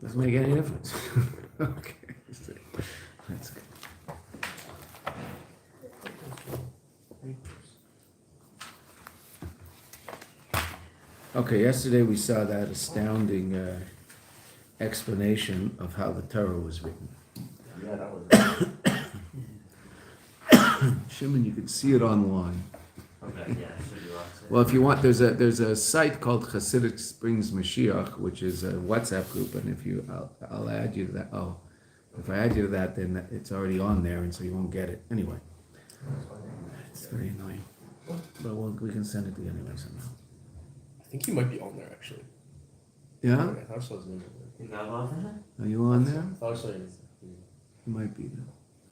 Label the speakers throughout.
Speaker 1: Doesn't make any difference. Okay. That's good. Okay, yesterday we saw that astounding explanation of how the Torah was written.
Speaker 2: Yeah, that was
Speaker 1: Shimon, you can see it online.
Speaker 2: okay. Yeah, should you watch it?
Speaker 1: Well, if you want, there's a site called Hasidic Springs Mashiach, which is a WhatsApp group, and if you, I'll add you to that. Oh, if I add you to that, then it's already on there, and so you won't get it anyway. It's very annoying, but we can send it to you anyway somehow.
Speaker 3: I think he might be on there actually.
Speaker 1: Yeah,
Speaker 3: I thought I saw his name.
Speaker 2: You got off of it?
Speaker 1: are you on there?
Speaker 3: I thought I saw his
Speaker 1: You might be there.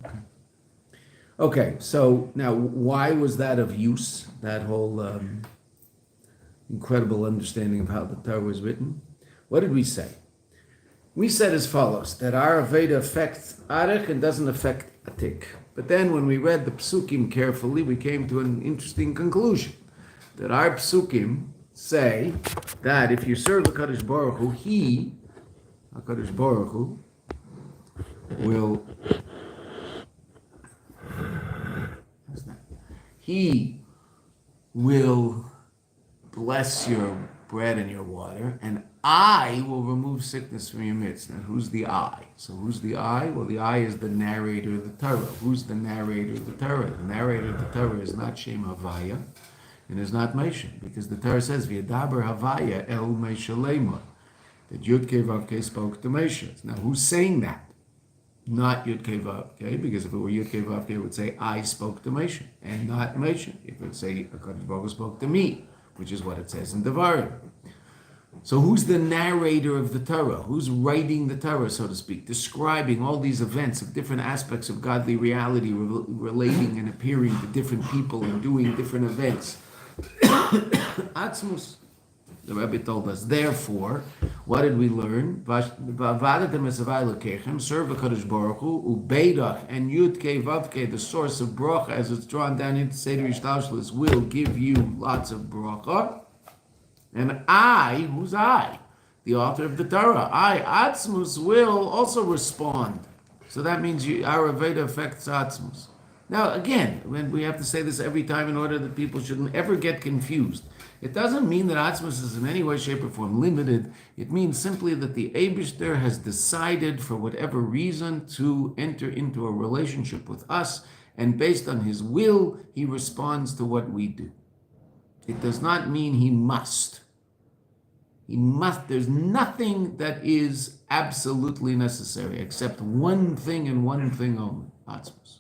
Speaker 1: Okay. Okay, so now why was that of use, that whole incredible understanding of how the Torah was written? What did we say? We said as follows, that our Aveda affects Arich and doesn't affect Atik. But then when we read the Psukim carefully, we came to an interesting conclusion, that our Psukim say that if you serve HaKadosh Baruch Hu, HaKadosh Baruch Hu, He will bless your bread and your water, and I will remove sickness from your midst. Now, who's the I? So who's the I? Well, the I is the narrator of the Torah. Who's the narrator of the Torah? The narrator of the Torah is not Shem Havaya, and is not Moshe, because the Torah says, V'yadaber Havaya el Moshe Lema, that Yud-Kei Vav-Kei spoke to Moshe. Now, who's saying that? Not Yud-Kei Vav-Kei, because if it were Yud-Kei Vav-Kei, it would say, I spoke to Moshe, and not Moshe. It would say, HaKadosh Baruch Hu spoke to me, which is what it says in Devarim. So who's the narrator of the Torah? Who's writing the Torah, so to speak, describing all these events of different aspects of godly reality, relating and appearing to different people and doing different events? Atzmus. The Rebbe told us, therefore, what did we learn? Serve HaKadosh Baruch Hu, Ubeidach, and Yud-Kei Vav-Kei, the source of bracha, as it's drawn down into Seder Yishtalshalis, will give you lots of bracha. And I, who's I? The author of the Torah. I, Atzmus, will also respond. So that means our Aveda affects Atzmus. Now, again, when we have to say this every time in order that people shouldn't ever get confused. It doesn't mean that Atzmus is in any way, shape, or form limited. It means simply that the Eibishter has decided, for whatever reason, to enter into a relationship with us, and based on his will, he responds to what we do. It does not mean he must. He must. There's nothing that is absolutely necessary except one thing and one thing only. Atzmus.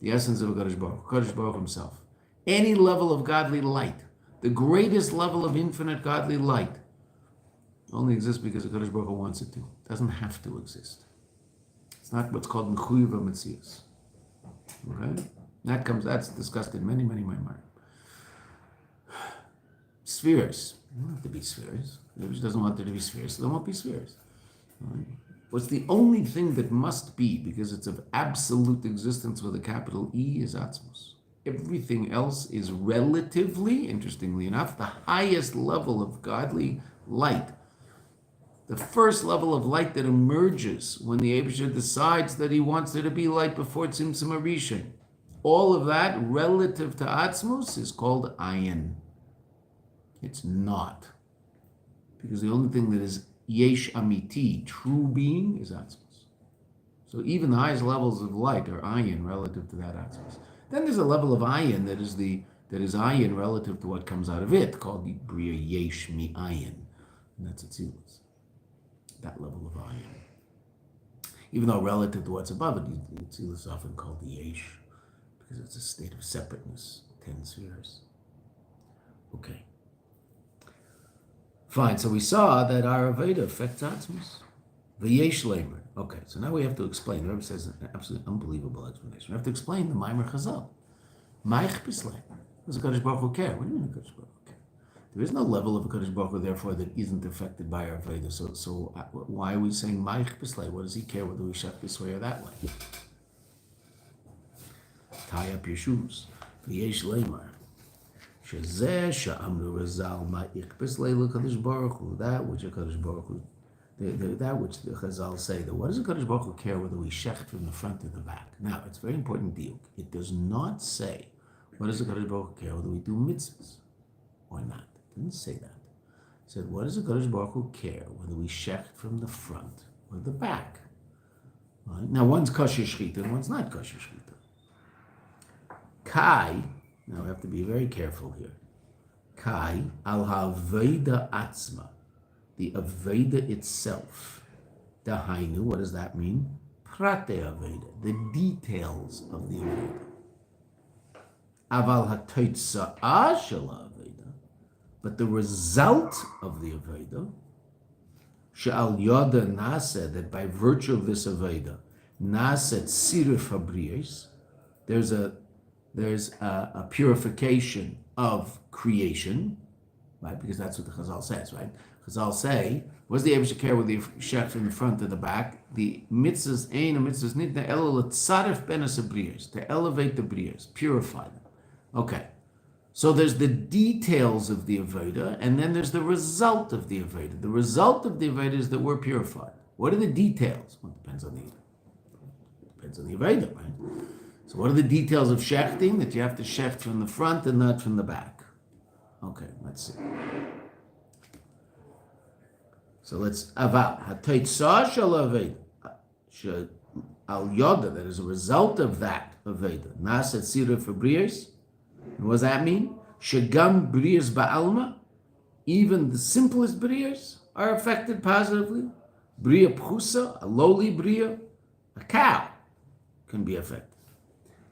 Speaker 1: The essence of HaKadosh Baruch Hu, HaKadosh Baruch Hu himself. Any level of godly light, the greatest level of infinite godly light, only exists because HaKadosh Baruch Hu wants it to. It doesn't have to exist. It's not what's called Mechuyev HaMetzias. Okay? That's discussed in many Maimarim. Spheres. They don't have to be spheres. If doesn't want there to be spheres, so there won't be spheres. Right? What's the only thing that must be, because it's of absolute existence with a capital E, is Atzmus. Everything else is relatively, interestingly enough, the highest level of godly light. The first level of light that emerges when the Eibusher decides that he wants there to be light before Tzimtzum Arishan. All of that relative to Atzmus is called Ayin. It's not. Because the only thing that is Yesh Amiti, true being, is Atzmus. So even the highest levels of light are Ayin relative to that Atzmus. Then there's a level of Ayin that is Ayin relative to what comes out of it, called the Bria Yesh Mi Ayin. And that's Atzilus. That level of Ayin. Even though relative to what's above it, Atzilus is often called the Yesh, because it's a state of separateness, 10 spheres. Okay. Fine, so we saw that our Aveda affects Atzmus. V'yesh lemer. Okay, so now we have to explain. The Rebbe says an absolutely unbelievable explanation. We have to explain the Maimer Chazal. Ma'ich pislei. Does HaKadosh Baruch Hu care? What do you mean HaKadosh Baruch Hu care? There is no level of HaKadosh Baruch Hu, therefore, that isn't affected by our Aveda. So why are we saying Ma'ich pislei? What does he care whether we shut this way or that way? Tie up your shoes. V'yesh lemer. That which HaKadosh Baruch Hu that which the Chazal say, that what does the Kadosh Baruch Hu care whether we shecht from the front or the back? Now, it's very important deal. It does not say, what does the Kadosh Baruch Hu care whether we do mitzvahs or not? It didn't say that. It said, what does the Kadosh Baruch Hu care whether we shecht from the front or the back? Right? Now, one's kosher shechita and one's not kosher shechita. Kai, now we have to be very careful here. Kai al haveda atzma, the aveda itself. Dahainu, what does that mean? Prate aveda, the details of the aveda. Aval hatoitza'a shel aveda, but the result of the aveda, she'al yoda nase, that by virtue of this aveda, naset sirif habriyos, there's a purification of creation, right? Because that's what the Chazal says, right? Chazal say, what's the Eibush care with the shech from the front to the back? The mitzvahs ain and mitzvahs nidna elo l'tzaref ben hasabriyos, to elevate the briyos, purify them. Okay, so there's the details of the Aveda, and then there's the result of the Aveda. The result of the Aveda is that we're purified. What are the details? Well, it depends on the Aveda, right? So what are the details of shechting? That you have to shecht from the front and not from the back. Okay, let's see. So let's aval hatoitza shel aveda al yoda, that is a result of that aveda naset siruf briyos. And what does that mean? Shagam briyos ba'alma, even the simplest briyos are affected positively. Briya pchusa, a lowly briya, a cow, can be affected.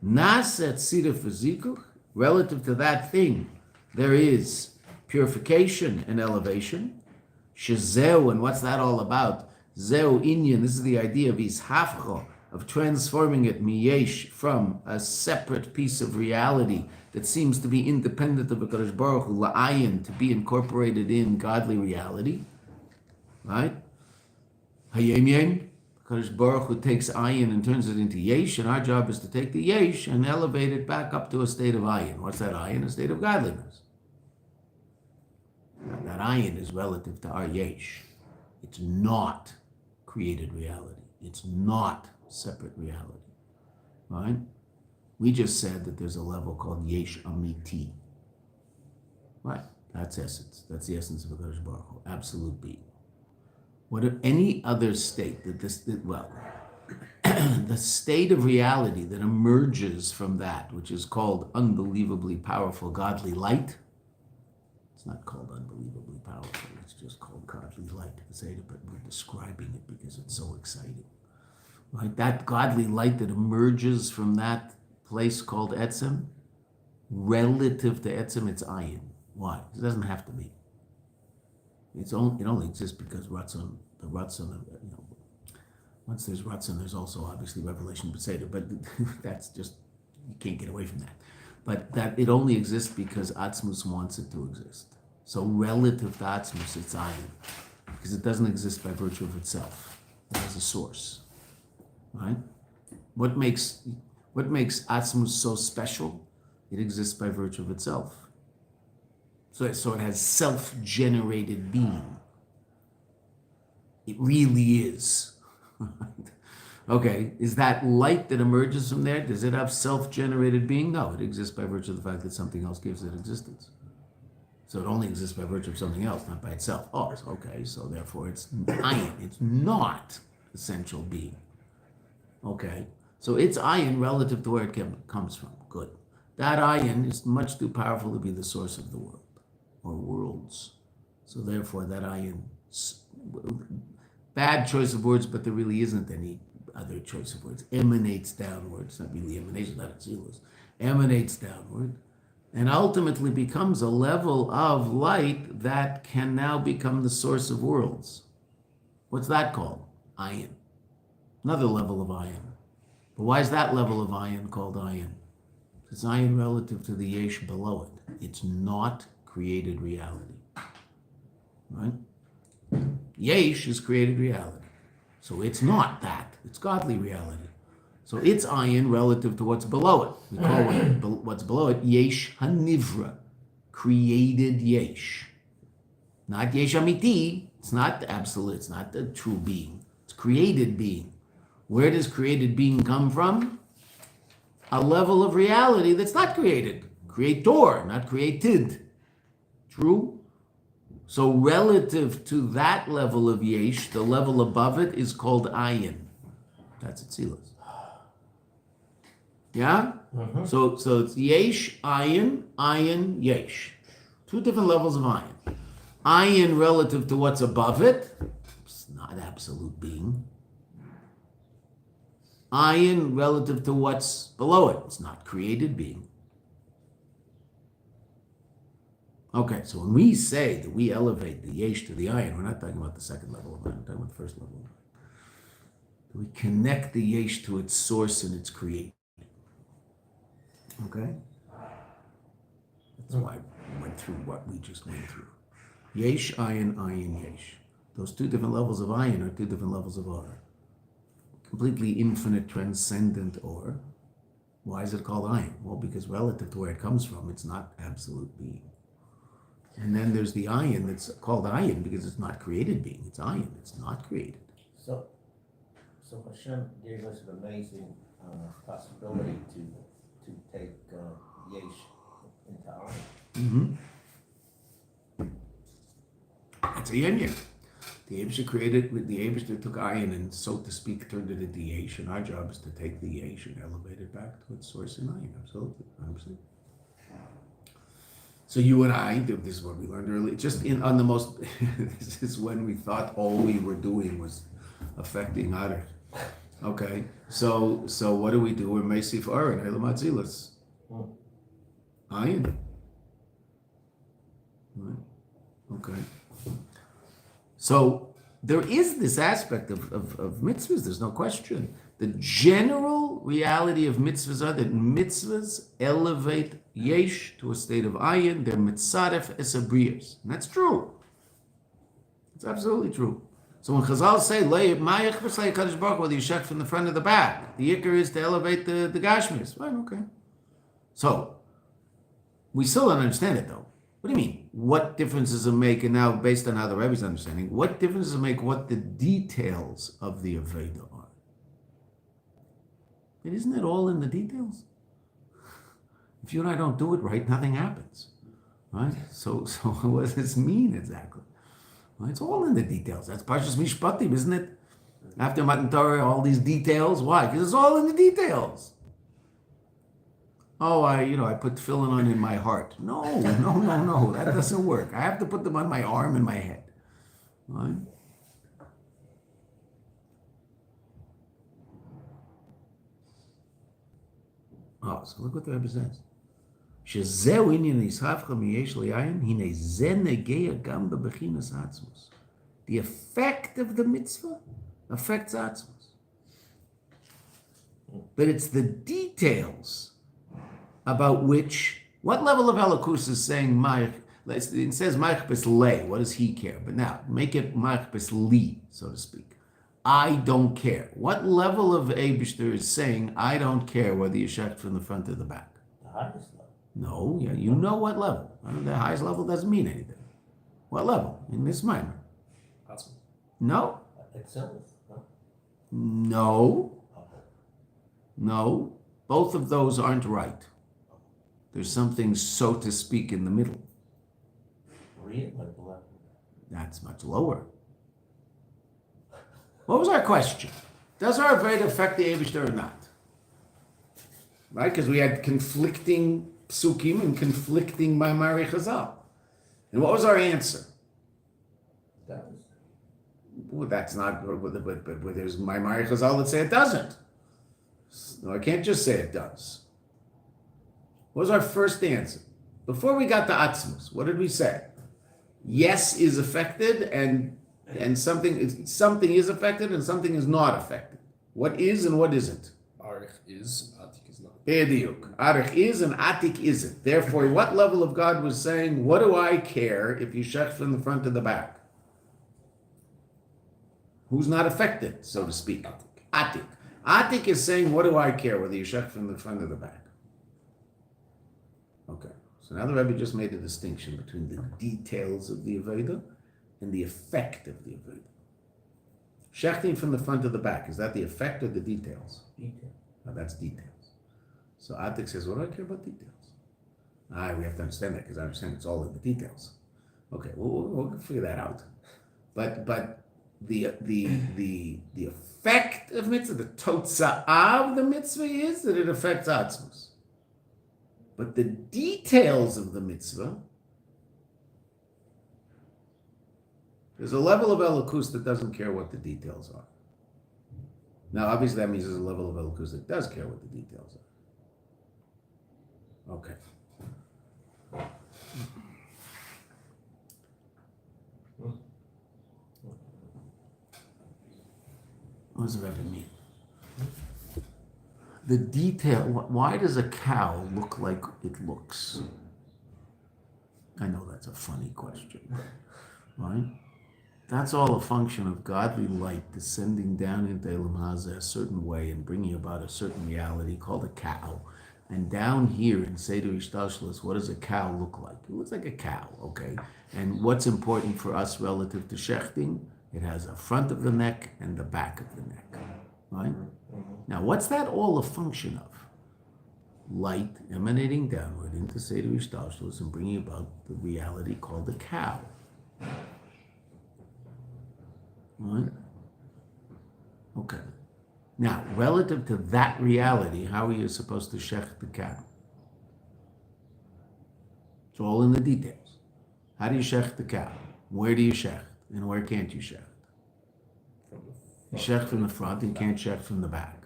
Speaker 1: Naset siruf zikuch, relative to that thing, there is purification and elevation. Shezeu, and what's that all about? Zeu inyan, this is the idea of ishafcho, of transforming it miyesh, from a separate piece of reality that seems to be independent of HaKadosh Baruch Hu, la'ayin, to be incorporated in godly reality. Right? Hayem yen, HaKadosh Baruch Hu takes ayin and turns it into yesh, and our job is to take the yesh and elevate it back up to a state of ayin. What's that ayin? A state of godliness. Now, that ayin is relative to our yesh. It's not created reality. It's not separate reality. Right? We just said that there's a level called yesh amiti. Right? That's essence. That's the essence of HaKadosh Baruch Hu, absolute being. What if any other state the state of reality that emerges from that, which is called unbelievably powerful godly light, it's not called unbelievably powerful, it's just called godly light, but we're describing it because it's so exciting. Right? That godly light that emerges from that place called Etzem, relative to Etzem, it's ayin. Why? It doesn't have to be. It only exists because Ratzon, once there's Ratzon, there's also obviously Revelation Beseder, but that's just, you can't get away from that. But that it only exists because Atzmus wants it to exist. So relative to Atzmus, it's ayin, because it doesn't exist by virtue of itself. It has a source. Right? What makes Atzmus so special? It exists by virtue of itself. So it has self-generated being. It really is. Okay, is that light that emerges from there, does it have self-generated being? No, it exists by virtue of the fact that something else gives it existence. So it only exists by virtue of something else, not by itself. Oh, okay, so therefore it's ayin. It's not essential being. Okay, so it's ayin relative to where it comes from. Good. That ayin is much too powerful to be the source of the world or worlds. So therefore that ayin, bad choice of words, but there really isn't any other choice of words, emanates downwards, not really emanation, not atzilus, emanates downward, and ultimately becomes a level of light that can now become the source of worlds. What's that called? Ayin. Another level of ayin. But why is that level of ayin called ayin? It's ayin relative to the yesh below it. It's not created reality. Right? Yesh is created reality. So it's not that. It's godly reality. So it's ayin relative to what's below it. We call what's below it yesh hanivra, created yesh. Not yesh amiti. It's not the absolute, it's not the true being. It's created being. Where does created being come from? A level of reality that's not created. Creator, not created. True? So relative to that level of yesh, the level above it is called ayin. That's Atzilus. Yeah? So it's yesh, ayin, yesh. Two different levels of ayin. Ayin relative to what's above it, it's not absolute being. Ayin relative to what's below it, it's not created being. Okay, so when we say that we elevate the yesh to the ayin, we're not talking about the second level of ayin, we're talking about the first level of ayin. We connect the yesh to its source and its creator. Okay? That's why we went through what we just went through. Yesh, ayin, yesh. Those two different levels of ayin are two different levels of or. Completely infinite, transcendent or. Why is it called ayin? Well, because relative to where it comes from, it's not absolute being. And then there's the ayin that's called ayin because it's not created being. It's ayin. It's not created.
Speaker 4: So Hashem gave us an amazing possibility to take yesh into ayin.
Speaker 1: That's a yin. The Abishah created, the Abishah took ayin and, so to speak, turned it into yesh. And our job is to take the yesh and elevate it back to its source in ayin. Absolutely. 100%. So you and I, this is what we learned earlier, just on the most, this is when we thought all we were doing was affecting Adar. Okay, so what do? We're Meisif Aron, Elam Atzilas. Ayin. Right. Okay. So there is this aspect of mitzvahs, there's no question. The general reality of mitzvahs are that mitzvahs elevate yesh to a state of ayin. They're mitzaref esabriyas. And that's true. It's absolutely true. So when Chazal say, ma'ayach b'slei Kadosh Baruch Hu, whether you shek from the front or the back, the yikr is to elevate the gashmis. Right, okay. So, we still don't understand it though. What do you mean? What difference does it make? And now, based on how the Rebbe's understanding, what difference does it make what the details of the Aveda are? But isn't it all in the details? If you and I don't do it right, nothing happens. Right? So what does this mean exactly? Well, it's all in the details. That's Parshas Mishpatim, isn't it? After Matan Torah, all these details. Why? Because it's all in the details. Oh, I put tefillin on in my heart. No. That doesn't work. I have to put them on my arm and my head. Right? Oh, so look what the Rebbe says. שזהו עניין נסחפך מיש ליין, הנה זה נגע גם בבחינס עצמוס. The effect of the mitzvah affects עצמוס. But it's the details about which, what level of Elokus is saying, it says Ma'ich le, what does he care? But now, make it Ma'ich li, so to speak. I don't care. What level of Eibishter is saying, I don't care whether you shek from the front or the back?
Speaker 4: The highest level.
Speaker 1: No, yeah, you know what level. The highest level doesn't mean anything. What level? In this minor? No.
Speaker 4: Itself, no?
Speaker 1: No. No. Both of those aren't right. There's something, so to speak, in the middle.
Speaker 4: Really? Like below?
Speaker 1: That's much lower. What was our question? Does our Aveda affect the Eibishter or not? Right? Because we had conflicting psukim and conflicting Maimari Chazal. And what was our answer?
Speaker 4: That was.
Speaker 1: Well, that's not, but there's Maimari Chazal that say it doesn't. No, I can't just say it does. What was our first answer? Before we got to Atzmus, what did we say? Yes is affected and something is affected and something is not affected. What is and what isn't?
Speaker 3: Arich is, Atik is not.
Speaker 1: Bediuk. Arich is and Atik isn't. Therefore, what level of God was saying, what do I care if you shech from the front to the back? Who's not affected, so to speak? Atik. Atik is saying, what do I care whether you shech from the front or the back? Okay. So now the Rebbe just made a distinction between the details of the Aveda and the effect of the Avodah. Shechting from the front to the back, is that the effect or the details?
Speaker 4: Detail.
Speaker 1: No, that's details. So Atik says, what do I care about details? We have to understand that because I understand it's all in the details. Okay, we'll figure that out. But the effect of mitzvah, the totza'ah of the mitzvah is that it affects atzmus. But the details of the mitzvah, there's a level of elokus that doesn't care what the details are. Now, obviously, that means there's a level of elokus that does care what the details are. Okay. What does that mean? The detail, why does a cow look like it looks? I know that's a funny question, right? That's all a function of godly light descending down into Elam Hazeh a certain way and bringing about a certain reality called a cow. And down here in Seder Ishtashlis, what does a cow look like? It looks like a cow, okay? And what's important for us relative to shechting? It has a front of the neck and the back of the neck, right? Now, what's that all a function of? Light emanating downward into Seder Ishtashlis and bringing about the reality called a cow. Right? Okay. Now, relative to that reality, how are you supposed to shech the cow? It's all in the details. How do you shech the cow? Where do you shech? And where can't you shech? You shech from the front and can't shech from the back.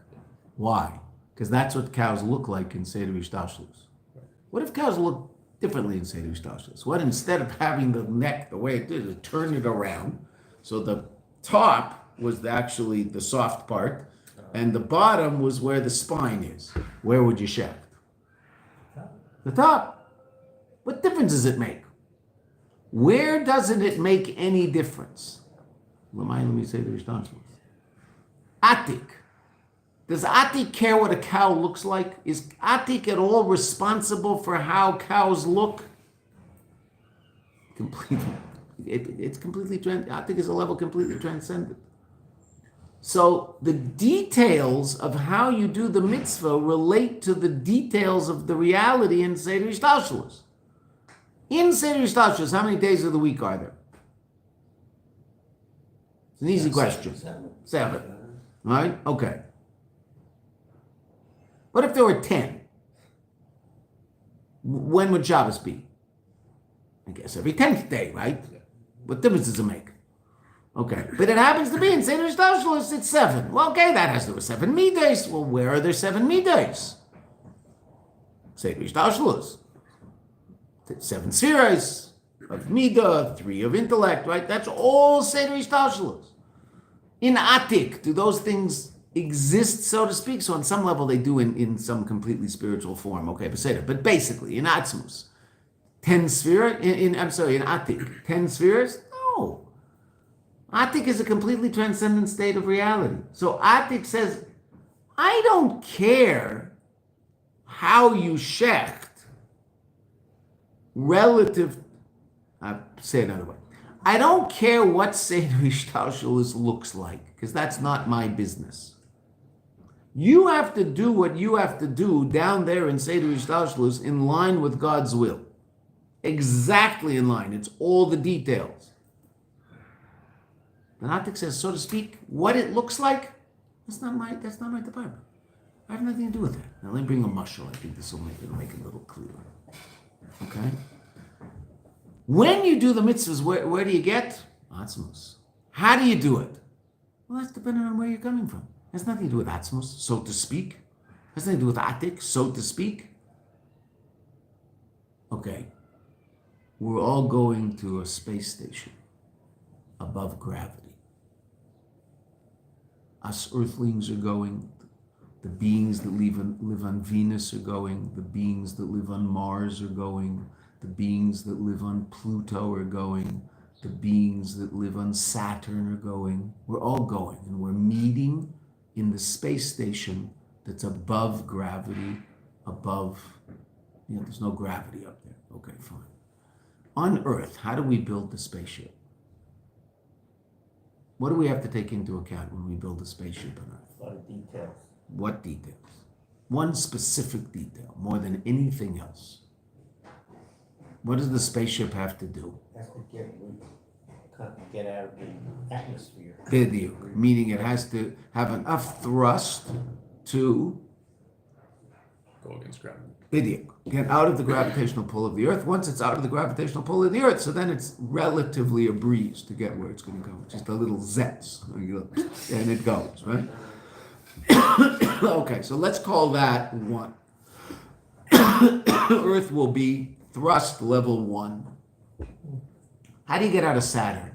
Speaker 1: Why? Because that's what cows look like in Seder Ishtashlis. What if cows look differently in Seder Ishtashlis? What, instead of having the neck the way it did, it turned it around, so the top was actually the soft part, and the bottom was where the spine is. Where would you shecht? The top. What difference does it make? Where doesn't it make any difference? Let me say the response. Atik. Does Atik care what a cow looks like? Is Atik at all responsible for how cows look? Completely. It's completely, Atik is a level completely transcendent. So the details of how you do the mitzvah relate to the details of the reality in Seder Ishtashlis. In Seder Ishtashlis, how many days of the week are there? It's an easy question. 7. Right? Okay. What if there were 10? When would Shabbos be? I guess every 10th day, right? What difference does it make? Okay, but it happens to be in Seder Ishtashlis, it's 7. Well, okay, that has to do 7 middays. Well, where are there 7 middays? Seder Ishtashlis. 7 spheres of midah, 3 of intellect, right? That's all Seder Ishtashlis. In Atik, do those things exist, so to speak? So on some level they do in some completely spiritual form, okay, but basically, in Atzmus, 10 spheres, in Atik, 10 spheres? No. Atik is a completely transcendent state of reality. So Atik says, I don't care how you shecht relative, I'll say it another way. I don't care what Seder Ishtashlis looks like, because that's not my business. You have to do what you have to do down there in Seder Ishtashlis in line with God's will. Exactly in line. It's all the details. The Natik says, so to speak, what it looks like, that's not my department. I have nothing to do with that. Now let me bring a mushal. I think this will make it a little clearer. Okay? When you do the mitzvahs, where do you get? Atzmos. How do you do it? Well, that's dependent on where you're coming from. It has nothing to do with Atzmos, so to speak. It has nothing to do with Atik, so to speak. Okay. We're all going to a space station above gravity. Us earthlings are going. The beings that live on Venus are going. The beings that live on Mars are going. The beings that live on Pluto are going. The beings that live on Saturn are going. We're all going, and we're meeting in the space station that's above gravity, there's no gravity up there. Okay, fine. On Earth, how do we build the spaceship? What do we have to take into account when we build a spaceship on Earth?
Speaker 4: A lot of details.
Speaker 1: What details? One specific detail, more than anything else. What does the spaceship have to do?
Speaker 4: Has to get out of the atmosphere.
Speaker 1: Bidyuk, meaning it has to have enough thrust to
Speaker 3: Go against gravity.
Speaker 1: Bidyuk, get out of the gravitational pull of the Earth. Once it's out of the gravitational pull of the Earth, so then it's relatively a breeze to get where it's going to go. Just a little zetz, and it goes, right? Okay, so let's call that 1. Earth will be thrust level 1. How do you get out of Saturn?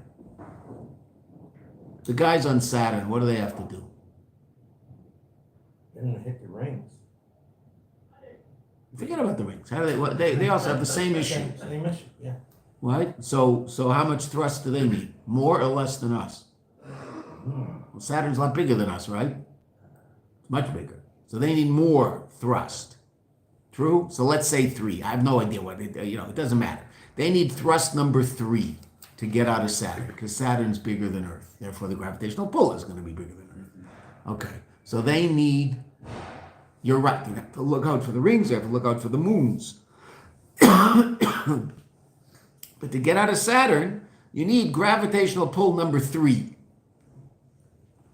Speaker 1: The guys on Saturn, what do they have to do?
Speaker 4: They're gonna hit the rings.
Speaker 1: Forget about the rings. How do they? What, they also have the same issue,
Speaker 4: Same issue, yeah.
Speaker 1: right? So how much thrust do they need? More or less than us? Well, Saturn's a lot bigger than us, right? Much bigger. So they need more thrust. True? So let's say 3. I have no idea what it, it doesn't matter. They need thrust number 3 to get out of Saturn, because Saturn's bigger than Earth. Therefore, the gravitational pull is going to be bigger than Earth. Okay. So they need, you're right, you have to look out for the rings, you have to look out for the moons. But to get out of Saturn, you need gravitational pull number 3.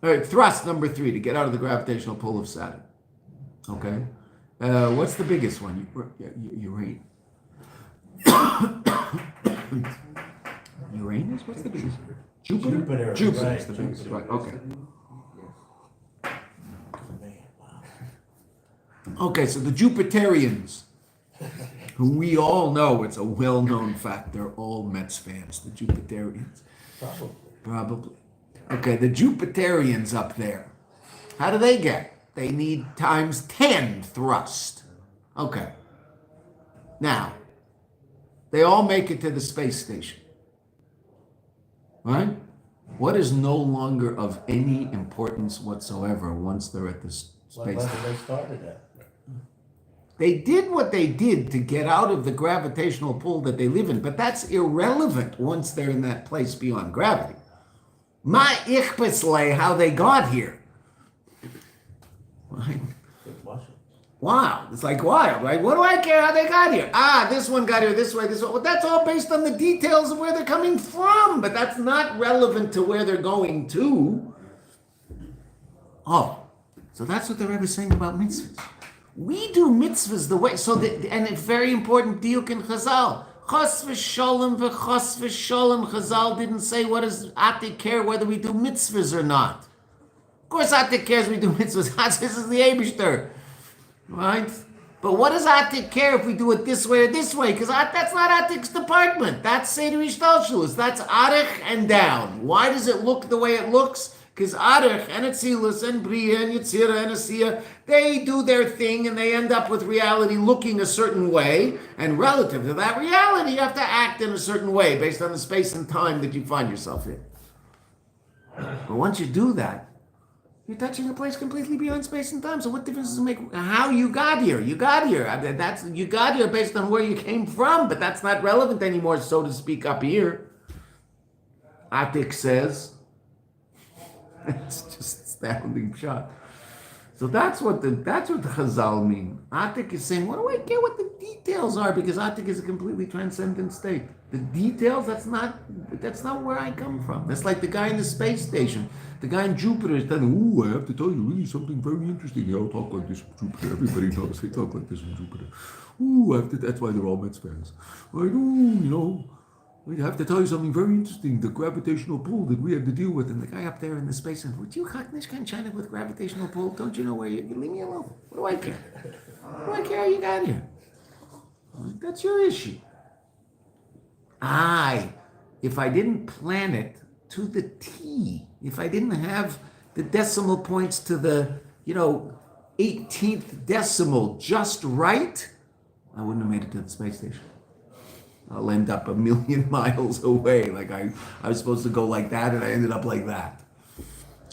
Speaker 1: All right, thrust number 3 to get out of the gravitational pull of Saturn. Okay? What's the biggest one? Uranus. Uranus? What's the biggest? Jupiter. Jupiter's
Speaker 4: right,
Speaker 1: the biggest,
Speaker 4: Jupiter.
Speaker 1: right? Okay.
Speaker 4: Man, wow.
Speaker 1: Okay, so the Jupiterians, who we all know, it's a well-known fact, they're all Mets fans, the Jupiterians. Probably. Okay, the Jupiterians up there, how do they get? They need times 10 thrust. Okay. Now, they all make it to the space station. Right? What is no longer of any importance whatsoever once they're at the space
Speaker 4: What
Speaker 1: station?
Speaker 4: level they started at?
Speaker 1: They did what they did to get out of the gravitational pull that they live in, but that's irrelevant once they're in that place beyond gravity. Ma ichbeslei, how they got here. Right?
Speaker 4: Good Washington.
Speaker 1: Wow, it's like wild, right? What do I care how they got here? This one got here this way, this way. Well, that's all based on the details of where they're coming from, but that's not relevant to where they're going to. Oh, so that's what the Rebbe is saying about mitzvahs. We do mitzvahs the way, and it's very important, diuk in Chazal. Chas v'sholem v'chas v'sholem. Chazal didn't say, what does Atik care whether we do mitzvahs or not? Of course Atik cares we do mitzvahs. This is the Eibishter. Right? But what does Atik care if we do it this way or this way? Because that's not Atik's department. That's Seder Ishtalshelus. That's Arich and down. Why does it look the way it looks? Because Arich and Atzilus and Bria and Yetzirah and Asiya, they do their thing and they end up with reality looking a certain way. And relative to that reality, you have to act in a certain way based on the space and time that you find yourself in. But once you do that, you're touching a place completely beyond space and time. So what difference does it make how you got here? You got here. You got here based on where you came from, but that's not relevant anymore, so to speak, up here. Atik says, it's just astounding shot. So that's what the Chazal mean. Atik is saying, what do I care what the details are? Because Atik is a completely transcendent state. The details, that's not where I come from. That's like the guy in the space station. The guy in Jupiter is telling, I have to tell you really something very interesting. They all talk like this in Jupiter. Everybody knows they talk like this in Jupiter. That's why they're all Mets fans. We have to tell you something very interesting. The gravitational pull that we had to deal with. And the guy up there in the space and, would you Haknishkan China with gravitational pull? Don't you know where you leave me alone? What do I care? What do I care how you got here? That's your issue. If I didn't plan it to the T, if I didn't have the decimal points to the, 18th decimal just right, I wouldn't have made it to the space station. I'll end up 1,000,000 miles away. Like I was supposed to go like that, and I ended up like that.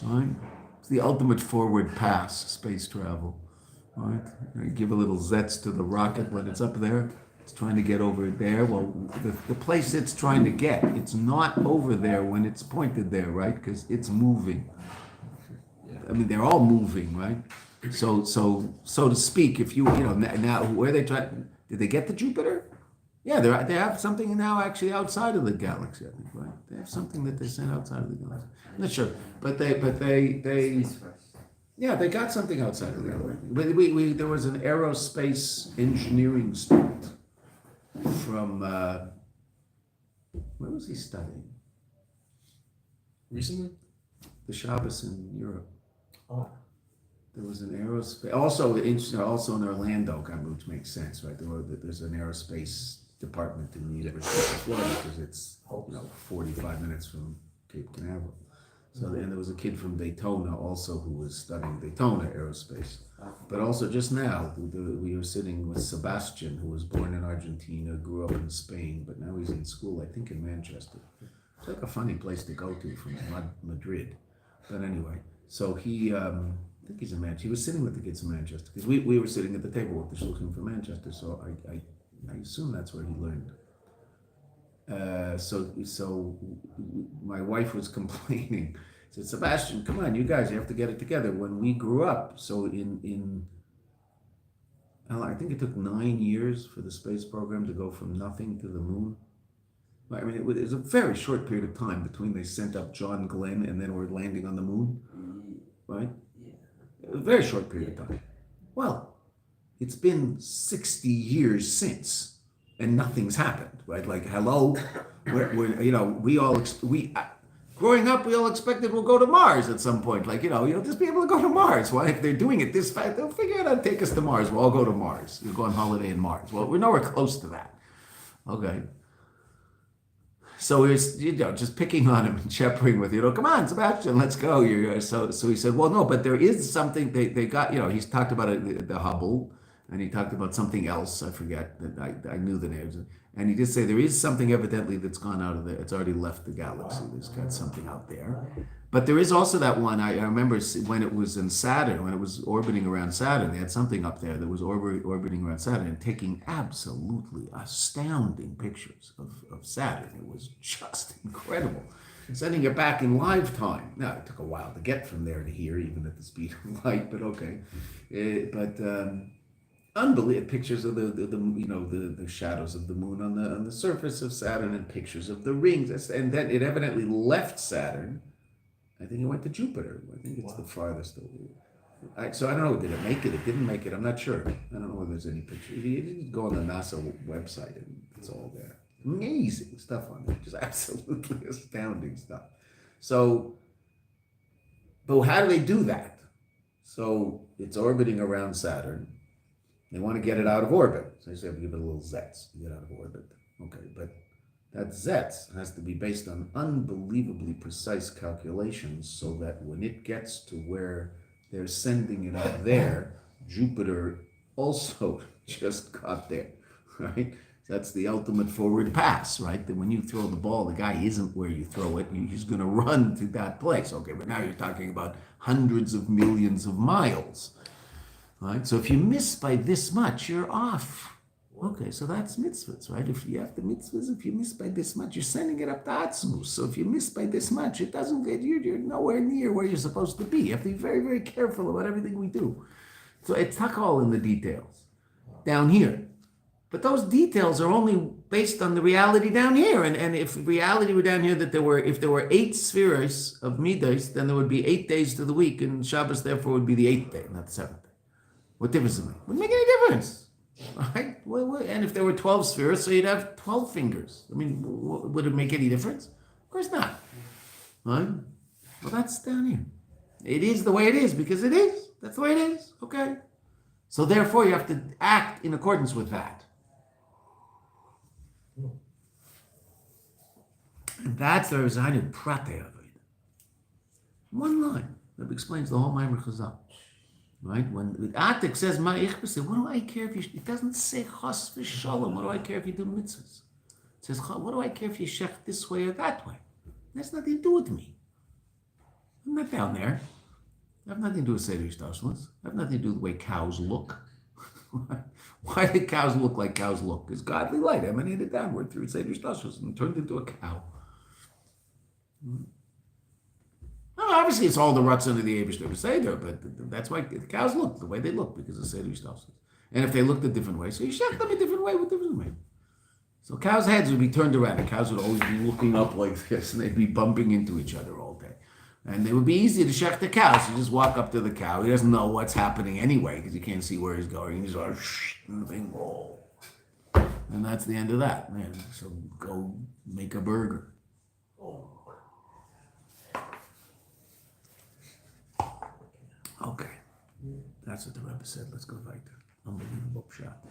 Speaker 1: All right? It's the ultimate forward pass, space travel. All right? You give a little zets to the rocket when it's up there. It's trying to get over there. Well, the place it's trying to get, it's not over there when it's pointed there, right? Because it's moving. I mean, they're all moving, right? So to speak, if now where they try, did they get to Jupiter? Yeah, they have something now actually outside of the galaxy, I think, right? They have something that they sent outside of the galaxy. I'm not sure, but they yeah, they got something outside of the galaxy. But there was an aerospace engineering student from where was he studying?
Speaker 3: Recently?
Speaker 1: The Shabbos in Europe.
Speaker 4: Oh,
Speaker 1: There was an aerospace, also interesting, also in Orlando, which makes sense, right? There's an aerospace department in the University of Florida because it's 45 minutes from Cape Canaveral. So then there was a kid from Daytona also who was studying Daytona aerospace. But also just now, we were sitting with Sebastian, who was born in Argentina, grew up in Spain, but now he's in school, I think in Manchester. It's like a funny place to go to from Madrid. But anyway, so he, I think he's in Manchester. He was sitting with the kids in Manchester because we were sitting at the table with the shulchan from Manchester. So I assume that's where he learned. So my wife was complaining. Said, Sebastian, come on, you guys, you have to get it together. When we grew up, so I think it took 9 years for the space program to go from nothing to the moon. I mean, it was a very short period of time between they sent up John Glenn and then we're landing on the moon, right? A very short period of time. Well, it's been 60 years since, and nothing's happened, right? Like, hello, growing up, we all expected we'll go to Mars at some point. Like, you'll just be able to go to Mars. Why, if they're doing it this fast, they'll figure out how to take us to Mars. We'll all go to Mars. We'll go on holiday in Mars. Well, we're nowhere close to that. Okay. So we're, just picking on him and shepherding with, come on, Sebastian, let's go. So he said, well, no, but there is something they got, he's talked about the Hubble, and he talked about something else. I forget that I knew the names. And he did say there is something evidently that's gone out of there. It's already left the galaxy. There's got something out there. But there is also that one, I remember when it was in Saturn, when it was orbiting around Saturn, they had something up there that was orbiting around Saturn and taking absolutely astounding pictures of Saturn. It was just incredible. Sending it back in live time. Now, it took a while to get from there to here, even at the speed of light, but okay. Unbelievable pictures of the shadows of the moon on the surface of Saturn and pictures of the rings. And then it evidently left Saturn. I think it went to Jupiter. I think it's the farthest. So I don't know. Did it make it? It didn't make it. I'm not sure. I don't know whether there's any picture. You go on the NASA website and it's all there. Amazing stuff on there. Just absolutely astounding stuff. So, but how do they do that? So it's orbiting around Saturn. They want to get it out of orbit. So they say, give it a little zets to get out of orbit. Okay, but that zets has to be based on unbelievably precise calculations so that when it gets to where they're sending it up there, Jupiter also just got there, right? That's the ultimate forward pass, right? That when you throw the ball, the guy isn't where you throw it. He's going to run to that place. Okay, but now you're talking about hundreds of millions of miles, right? So if you miss by this much, you're off. Okay, so that's mitzvahs, right? If you have the mitzvahs, if you miss by this much, you're sending it up to Atzmus. So if you miss by this much, it doesn't get you're nowhere near where you're supposed to be. You have to be very, very careful about everything we do. So it's not all in the details down here. But those details are only based on the reality down here. And if reality were down here that if there were 8 spheres of midas, then there would be 8 days to the week, and Shabbos therefore would be the 8th day, not the 7th day. What difference does it make? Wouldn't make any difference. Right? And if there were 12 spheres, so you'd have 12 fingers. I mean, would it make any difference? Of course not. Right? Well, that's down here. It is the way it is because it is. That's the way it is. Okay. So therefore, you have to act in accordance with that. And that's the Rezainu Prate of it. One line that explains the whole Maimer Chazal. Right? When the Atik says Ma'ich, what do I care if you, it doesn't say Chas v'Shalom. What do I care if you do mitzvahs? It says, what do I care if you shech this way or that way? It has nothing to do with me. I'm not down there. I have nothing to do with Seder Yishtashlis. I have nothing to do with the way cows look. Why did cows look like cows look? Because godly light emanated downward through Seder Shtashos and turned into a cow. Well, obviously, it's all the ruts under the Eibush Seder, but that's why cows look the way they look because of Seder Shtashos. And if they looked a different way, so you shech them a different way with different way. So cows' heads would be turned around, and cows would always be looking up like this, and they'd be bumping into each other all day. And it would be easy to shech the cow. So you just walk up to the cow. He doesn't know what's happening anyway because you can't see where he's going. He's like, shh, and the thing, oh. And that's the end of that, man. So go make a burger. Okay. That's what the Rebbe said. Let's go right there. Unbelievable shot.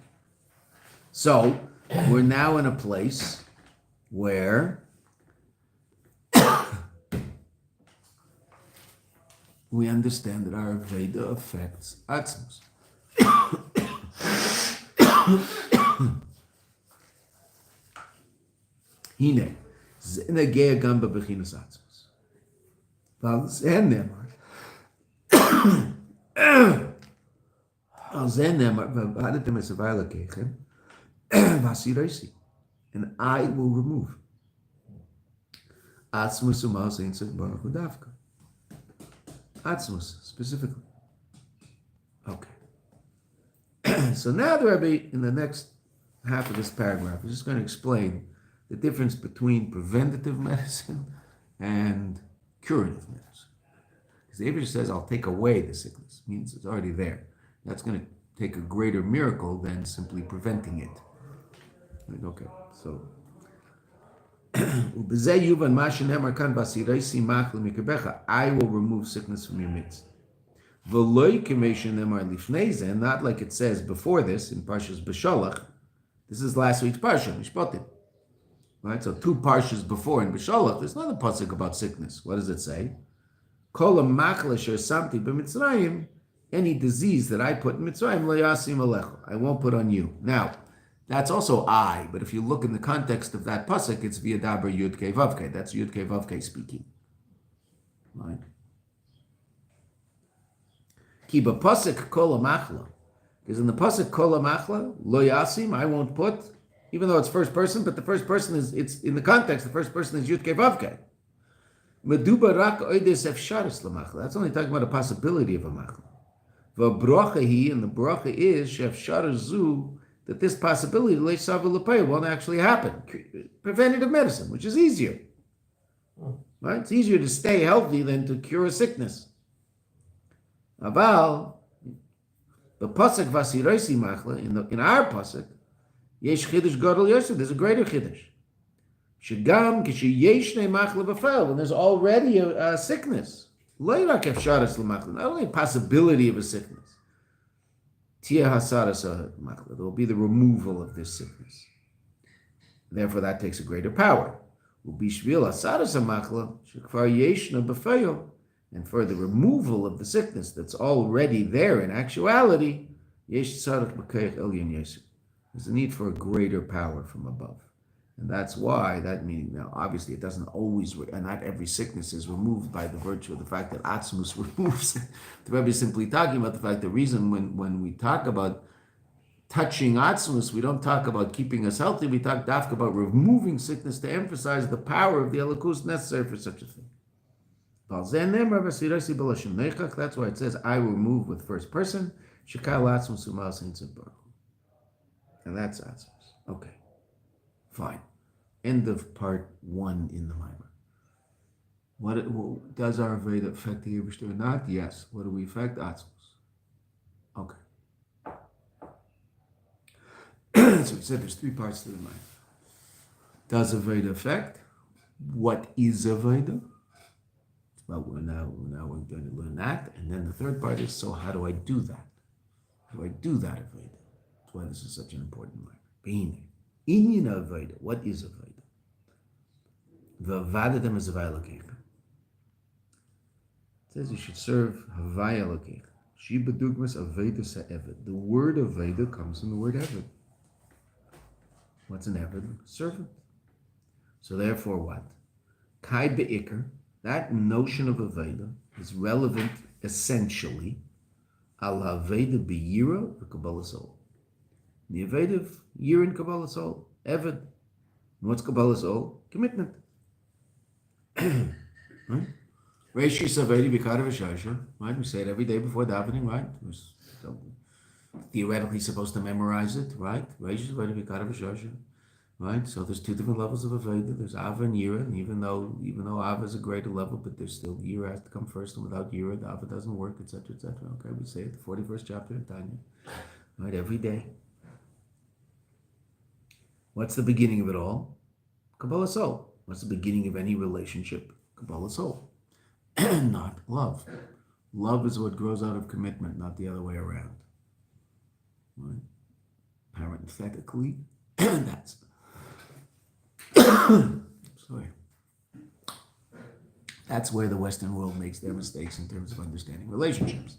Speaker 1: So we're now in a place where we understand that our Veda affects Atzmus. Hine, ze negea gamba bechinas Atzmus. Val ze nemar. Val ze nemar, v'adatem es avayla kechem, v'asiroisi, and I will remove Atzmus u'mal zeintzak baruch hu davka. Atzmus, specifically. Okay. So now the Rebbe, in the next half of this paragraph, is just going to explain the difference between preventative medicine and curative medicine. Because the Rebbe says, I'll take away the sickness. It means it's already there. That's going to take a greater miracle than simply preventing it. Okay, so I will remove sickness from your midst. Not like it says before this in Parshas B'Shalach. This is last week's Parsha, Mishpatim. Right? So 2 Parshas before in B'Shalach, there's not a pasuk about sickness. What does it say? Kol ha'machla asher samti b'Mitzrayim, any disease that I put in Mitzrayim, lo yasim alecha, I won't put on you. Now, that's also I, but if you look in the context of that pasuk, it's v'yadaber Yud Kei Vav Kei. That's Yud Kei Vav Kei speaking. Right? Ki b'pasuk kol ha'machla, because in the pasuk kol ha'machla, lo yasim, I won't put, even though it's first person, but the first person is, it's in the context, the first person is Yud Kei Vav Kei. Meduba rak oides efsharis l'machla. That's only talking about a possibility of a machla. V'bracha hi, and the bracha is shefshar zu, that this possibility won't actually happen. Preventative medicine, which is easier. Right? It's easier to stay healthy than to cure a sickness. Aval, the pasuk vasiroisi machla, in our pasuk, yesh chidush gadol yosef, there's a greater chidush. Shegam kishiyesh machla b'fel, when there's already a sickness. Lo rak efsharis l'machla, not only a possibility of a sickness. Tia hasaras machla, there will be the removal of this sickness. Therefore, that takes a greater power. Ubishvil hasaras machla shekvar yeshna b'fel, and for the removal of the sickness that's already there in actuality, yesh tzarich b'keich elyon yosef. There's a need for a greater power from above. And that's why that meaning, now obviously it doesn't always, and not every sickness is removed by the virtue of the fact that Atzmus removes it. The Rebbe is simply talking about the fact, the reason when we talk about touching Atzmus, we don't talk about keeping us healthy, we talk dafka about removing sickness to emphasize the power of the Elokus necessary for such a thing. That's why it says, I will move with first person, and that's Atzmus. Okay, fine. End of part 1 in the Mimer. Does our Veda affect the Yibishter or not? Yes. What do we affect? Atzmus. Okay. So we said there's 3 parts to the Mimer. Does a Veda affect? What is a Veda? Well, we're going to learn that. And then the 3rd part is, so how do I do that? How do I do that a Veda? That's why this is such an important Mimer. Inyan Aveda. What is Aveda? V'avadatem is Havaya Lakecha. It says you should serve Havaya Lakecha. She bedugmas Aveda Sa'eved. The word Aveda comes from the word Eved. What's an Eved? Servant. So therefore what? Kai be'ikr, that notion of Aveda is relevant essentially al Aveda be'yira v'kabbalah soul. The Avedav, year in Kabbalah soul, Eved. What's Kabbalah soul? Commitment. Right? Reishi Savedi Bikara Vishasha, right? We say it every day before davening, right? We're theoretically supposed to memorize it, right? Reishi Savedi Bikara Vishasha, right? So there's two different levels of Aveda. There's Ava and Yira, and even though Ava is a greater level, but there's still Yira has to come first, and without Yira, the Ava doesn't work, etc., etc. Okay, we say it, the 41st chapter in Tanya, right? Every day. What's the beginning of it all? Kabbalah soul. What's the beginning of any relationship? Kabbalah soul. Not love. Love is what grows out of commitment, not the other way around. Right? Parenthetically, that's sorry. That's where the Western world makes their mistakes in terms of understanding relationships.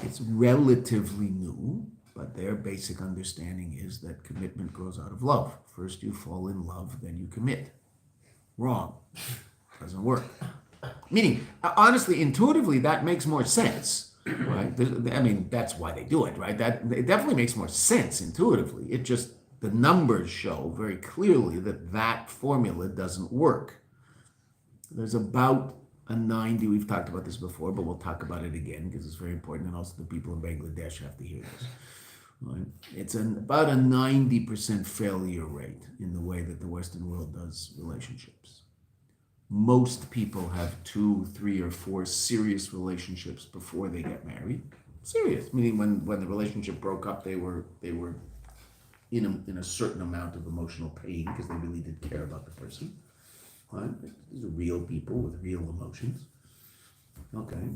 Speaker 1: It's relatively new, but their basic understanding is that commitment grows out of love. First you fall in love, then you commit. Wrong. Doesn't work. Meaning, honestly, intuitively, that makes more sense, right? I mean, that's why they do it, right? That it definitely makes more sense intuitively. It just, the numbers show very clearly that that formula doesn't work. There's about a 90, we've talked about this before, but we'll talk about it again because it's very important, and also the people in Bangladesh have to hear this. Right? It's about a 90% failure rate in the way that the Western world does relationships. Most people have 2, 3, or 4 serious relationships before they get married. Serious, meaning when the relationship broke up, they were in a certain amount of emotional pain because they really did care about the person. Right? These are real people with real emotions. Okay.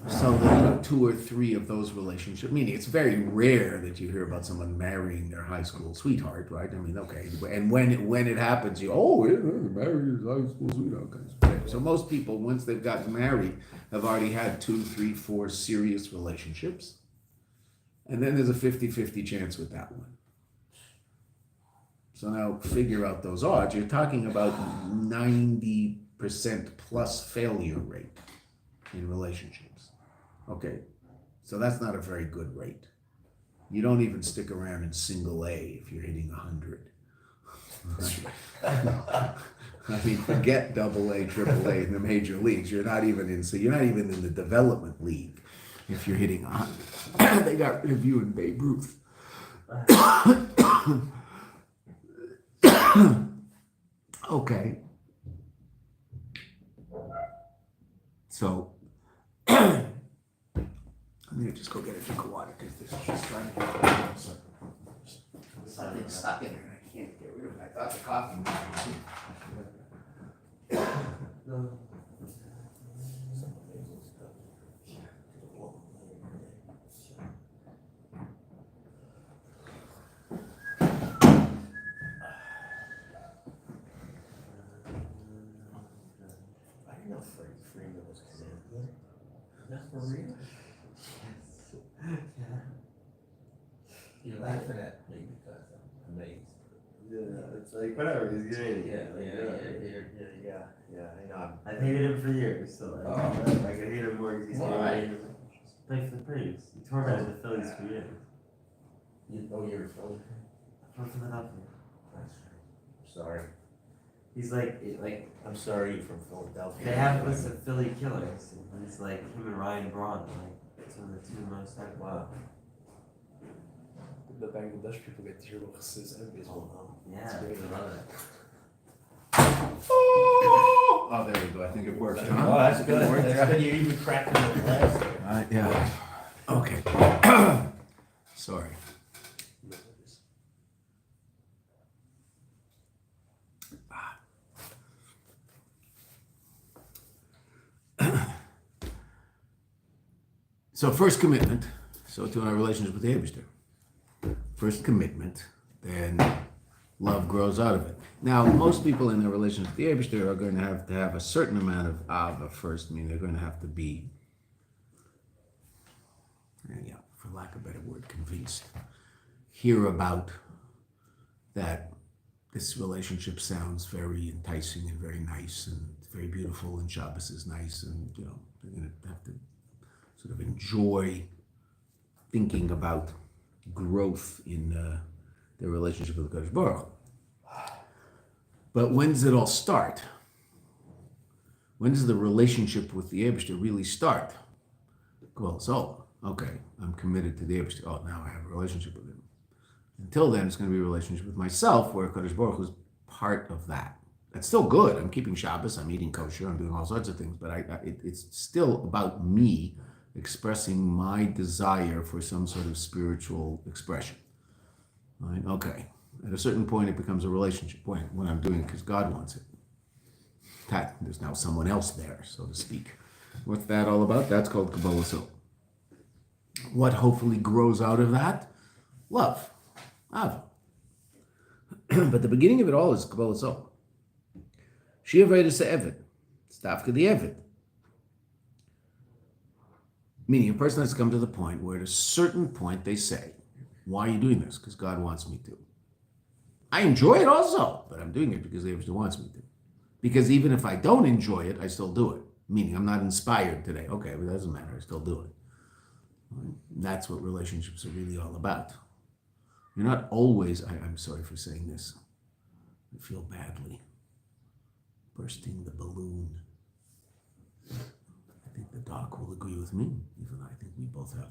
Speaker 1: So there are 2 or 3 of those relationships, meaning it's very rare that you hear about someone marrying their high school sweetheart, right? I mean, okay, and when it happens, married his high school sweetheart. Okay. So most people, once they've gotten married, have already had 2, 3, 4 serious relationships, and then there's a 50-50 chance with that one. So now figure out those odds. You're talking about 90% plus failure rate in relationships. Okay, so that's not a very good rate. You don't even stick around in single A if you're hitting 100. I mean, forget double A, triple A in the major leagues. You're not even in the development league if you're hitting 100. They got rid of you in Babe Ruth. Okay. So I'm gonna just go get a drink of water because this is just trying to get something stuck in there. I can't get rid of it. I thought the coffee was
Speaker 4: I didn't know Freeman was Canadian. That's for real? You're laughing at me because I'm amazed.
Speaker 2: Yeah, it's like whatever. He's great.
Speaker 4: Yeah, I know.
Speaker 2: I've hated him for years. So I could hate him more because he's
Speaker 4: Why?
Speaker 2: great. Played for the Braves. He tormented the Phillies for years.
Speaker 4: You're a Philly fan?
Speaker 2: From Philadelphia.
Speaker 4: That's right. Sorry.
Speaker 2: He's like
Speaker 4: I'm sorry you're from Philadelphia.
Speaker 2: they have a list of Philly killers. And he's like him and Ryan Braun, like some of the 2 most active.
Speaker 4: Wow.
Speaker 3: The Bangladesh people get to hear what Chassid's and baseball.
Speaker 2: Yeah, I love it.
Speaker 1: Oh, there we go. I think it worked. Huh?
Speaker 4: Oh, that's good. That's good. You're even cracking the glass there.
Speaker 1: Yeah. Okay. Sorry. So first commitment. So to our relationship with the Eibishter. First commitment, then love grows out of it. Now, most people in their relationship with the Eibishter are going to have a certain amount of Ava first. I mean, they're going to have to be, for lack of a better word, convinced. Hear about that this relationship sounds very enticing and very nice and very beautiful, and Shabbos is nice, and they're going to have to sort of enjoy thinking about growth in their relationship with Kadosh Baruch Hu. But when does it all start? When does the relationship with the Eibishter really start? Well, so, okay, I'm committed to the Eibishter. Oh, now I have a relationship with him. Until then, it's going to be a relationship with myself, where Kadosh Baruch Hu is part of that. That's still good. I'm keeping Shabbos, I'm eating kosher, I'm doing all sorts of things, but it's still about me expressing my desire for some sort of spiritual expression. Right? Okay. At a certain point, it becomes a relationship. When I'm doing it because God wants it. There's now someone else there, so to speak. What's that all about? That's called Kabbalah Soul. What hopefully grows out of that? Love. Av. But the beginning of it all is Kabbalah Soul. Shia Vayda Se'evid. It's Dafka the Evid. Meaning a person has to come to the point where at a certain point they say, why are you doing this? Because God wants me to. I enjoy it also, but I'm doing it because the Eibishter wants me to. Because even if I don't enjoy it, I still do it. Meaning I'm not inspired today. Okay, but it doesn't matter. I still do it. Right? That's what relationships are really all about. You're not always, I'm sorry for saying this. I feel badly. Bursting the balloon. I think the doc will agree with me. Even I think we both have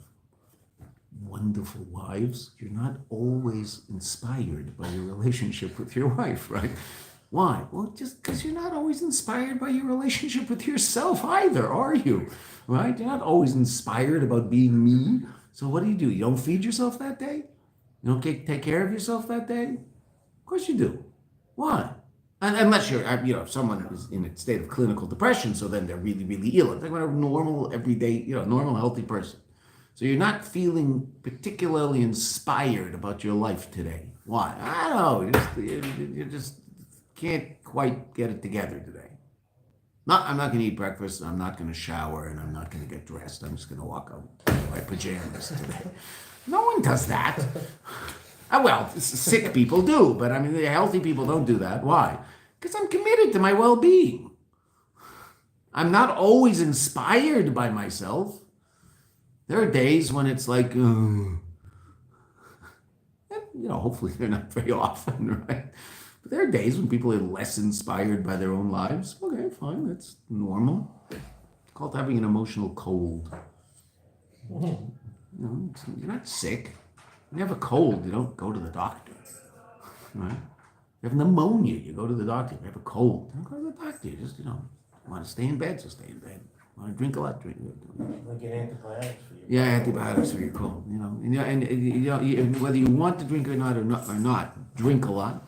Speaker 1: wonderful wives. You're not always inspired by your relationship with your wife, right? Why? Well, just because you're not always inspired by your relationship with yourself either, are you? Right? You're not always inspired about being me. So what do? You don't feed yourself that day? You don't take care of yourself that day? Of course you do. Why? Unless you're, if someone is in a state of clinical depression, so then they're really, really ill. It's like a normal, everyday, normal, healthy person. So you're not feeling particularly inspired about your life today. Why? I don't know. You just can't quite get it together today. I'm not going to eat breakfast. I'm not going to shower, and I'm not going to get dressed. I'm just going to walk out in my pajamas today. No one does that. Well, sick people do, but the healthy people don't do that. Why? Because I'm committed to my well-being. I'm not always inspired by myself. There are days when it's like, hopefully they're not very often, right? But there are days when people are less inspired by their own lives. Okay, fine, that's normal. It's called having an emotional cold. You're not sick. When you have a cold, you don't go to the doctor, right? You have pneumonia, you go to the doctor. You have a cold, don't go to the doctor. You just, want to stay in bed, so stay in bed. Want to drink a lot, drink.
Speaker 4: Like get antibiotics for you.
Speaker 1: Yeah, antibiotics for your cold. And whether you want to drink or not, drink a lot,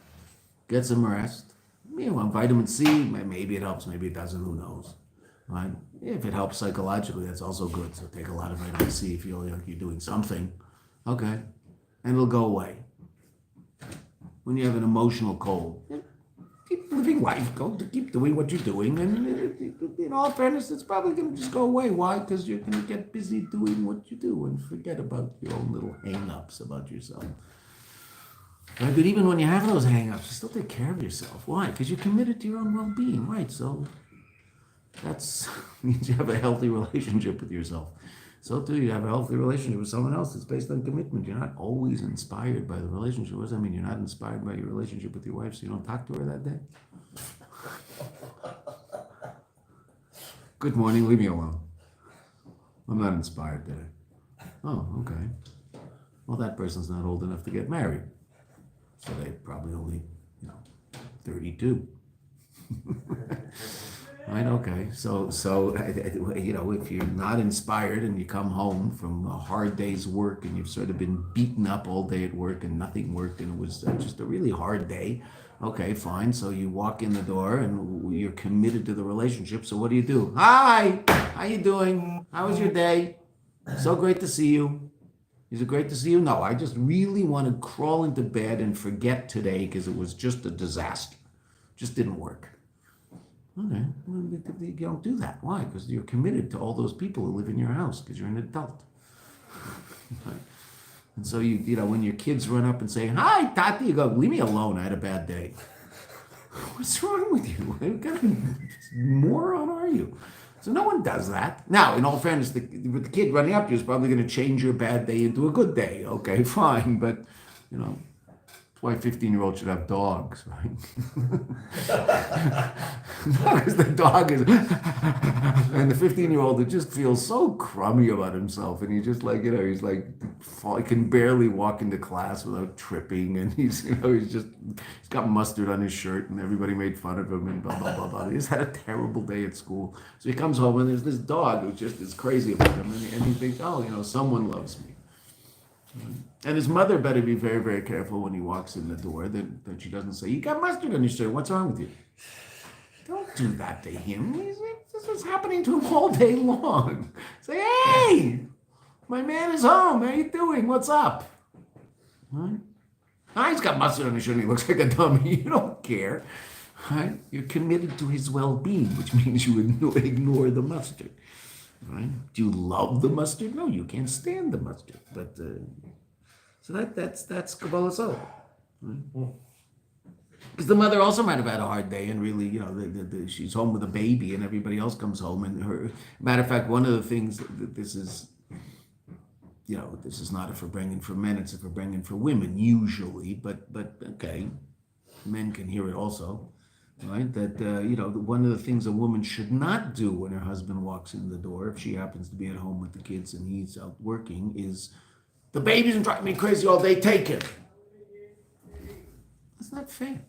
Speaker 1: get some rest. Vitamin C, maybe it helps, maybe it doesn't. Who knows, right? If it helps psychologically, that's also good. So take a lot of vitamin C if you feel like you're doing something. Okay, and it'll go away. When you have an emotional cold, keep living life. Keep doing what you're doing, and in all fairness, it's probably going to just go away. Why? Because you're going to get busy doing what you do and forget about your own little hang-ups about yourself. Right? But even when you have those hang-ups, you still take care of yourself. Why? Because you're committed to your own well-being, right? So that means you have a healthy relationship with yourself. So too, you have a healthy relationship with someone else. It's based on commitment. You're not always inspired by the relationship. What does that mean? You're not inspired by your relationship with your wife, so you don't talk to her that day? Good morning, leave me alone. I'm not inspired today. Oh, okay. Well, that person's not old enough to get married. So they probably only, 32. Right, okay. So if you're not inspired and you come home from a hard day's work and you've sort of been beaten up all day at work and nothing worked and it was just a really hard day, okay, fine. So you walk in the door and you're committed to the relationship. So what do? Hi, how you doing? How was your day? So great to see you. Is it great to see you? No, I just really want to crawl into bed and forget today because it was just a disaster. Just didn't work. Okay, well, you don't do that. Why? Because you're committed to all those people who live in your house because you're an adult. Right? And so when your kids run up and say, "Hi, Tati," you go, "Leave me alone. I had a bad day." What's wrong with you? What kind of moron are you? So no one does that. Now, in all fairness, with the kid running up to you is probably going to change your bad day into a good day. Okay, fine, but that's why 15-year-olds should have dogs, right? Because the dog is, and the 15-year-old who just feels so crummy about himself, and he's just like, he's like, he can barely walk into class without tripping, and he's got mustard on his shirt, and everybody made fun of him, and blah blah blah blah. He's had a terrible day at school, so he comes home and there's this dog who just is crazy about him, and he thinks, someone loves me. And his mother better be very, very careful when he walks in the door that she doesn't say, "You got mustard on your shirt. What's wrong with you?" Don't do that to him. This is happening to him all day long. Say, "Hey, my man is home. How you doing? What's up?" Right? He's got mustard on his shirt and he looks like a dummy. You don't care. Right? You're committed to his well-being, which means you ignore the mustard. Right? Do you love the mustard? No, you can't stand the mustard. But so that's Kabbalah Soul. Right? Because the mother also might have had a hard day, and really, she's home with a baby, and everybody else comes home. And matter of fact, one of the things that this is, this is not a forbrengen for men; it's a forbrengen for women usually. But okay, men can hear it also. Right, that one of the things a woman should not do when her husband walks in the door, if she happens to be at home with the kids and he's out working, is, "The baby's been driving me crazy all day, take him." That's not fair.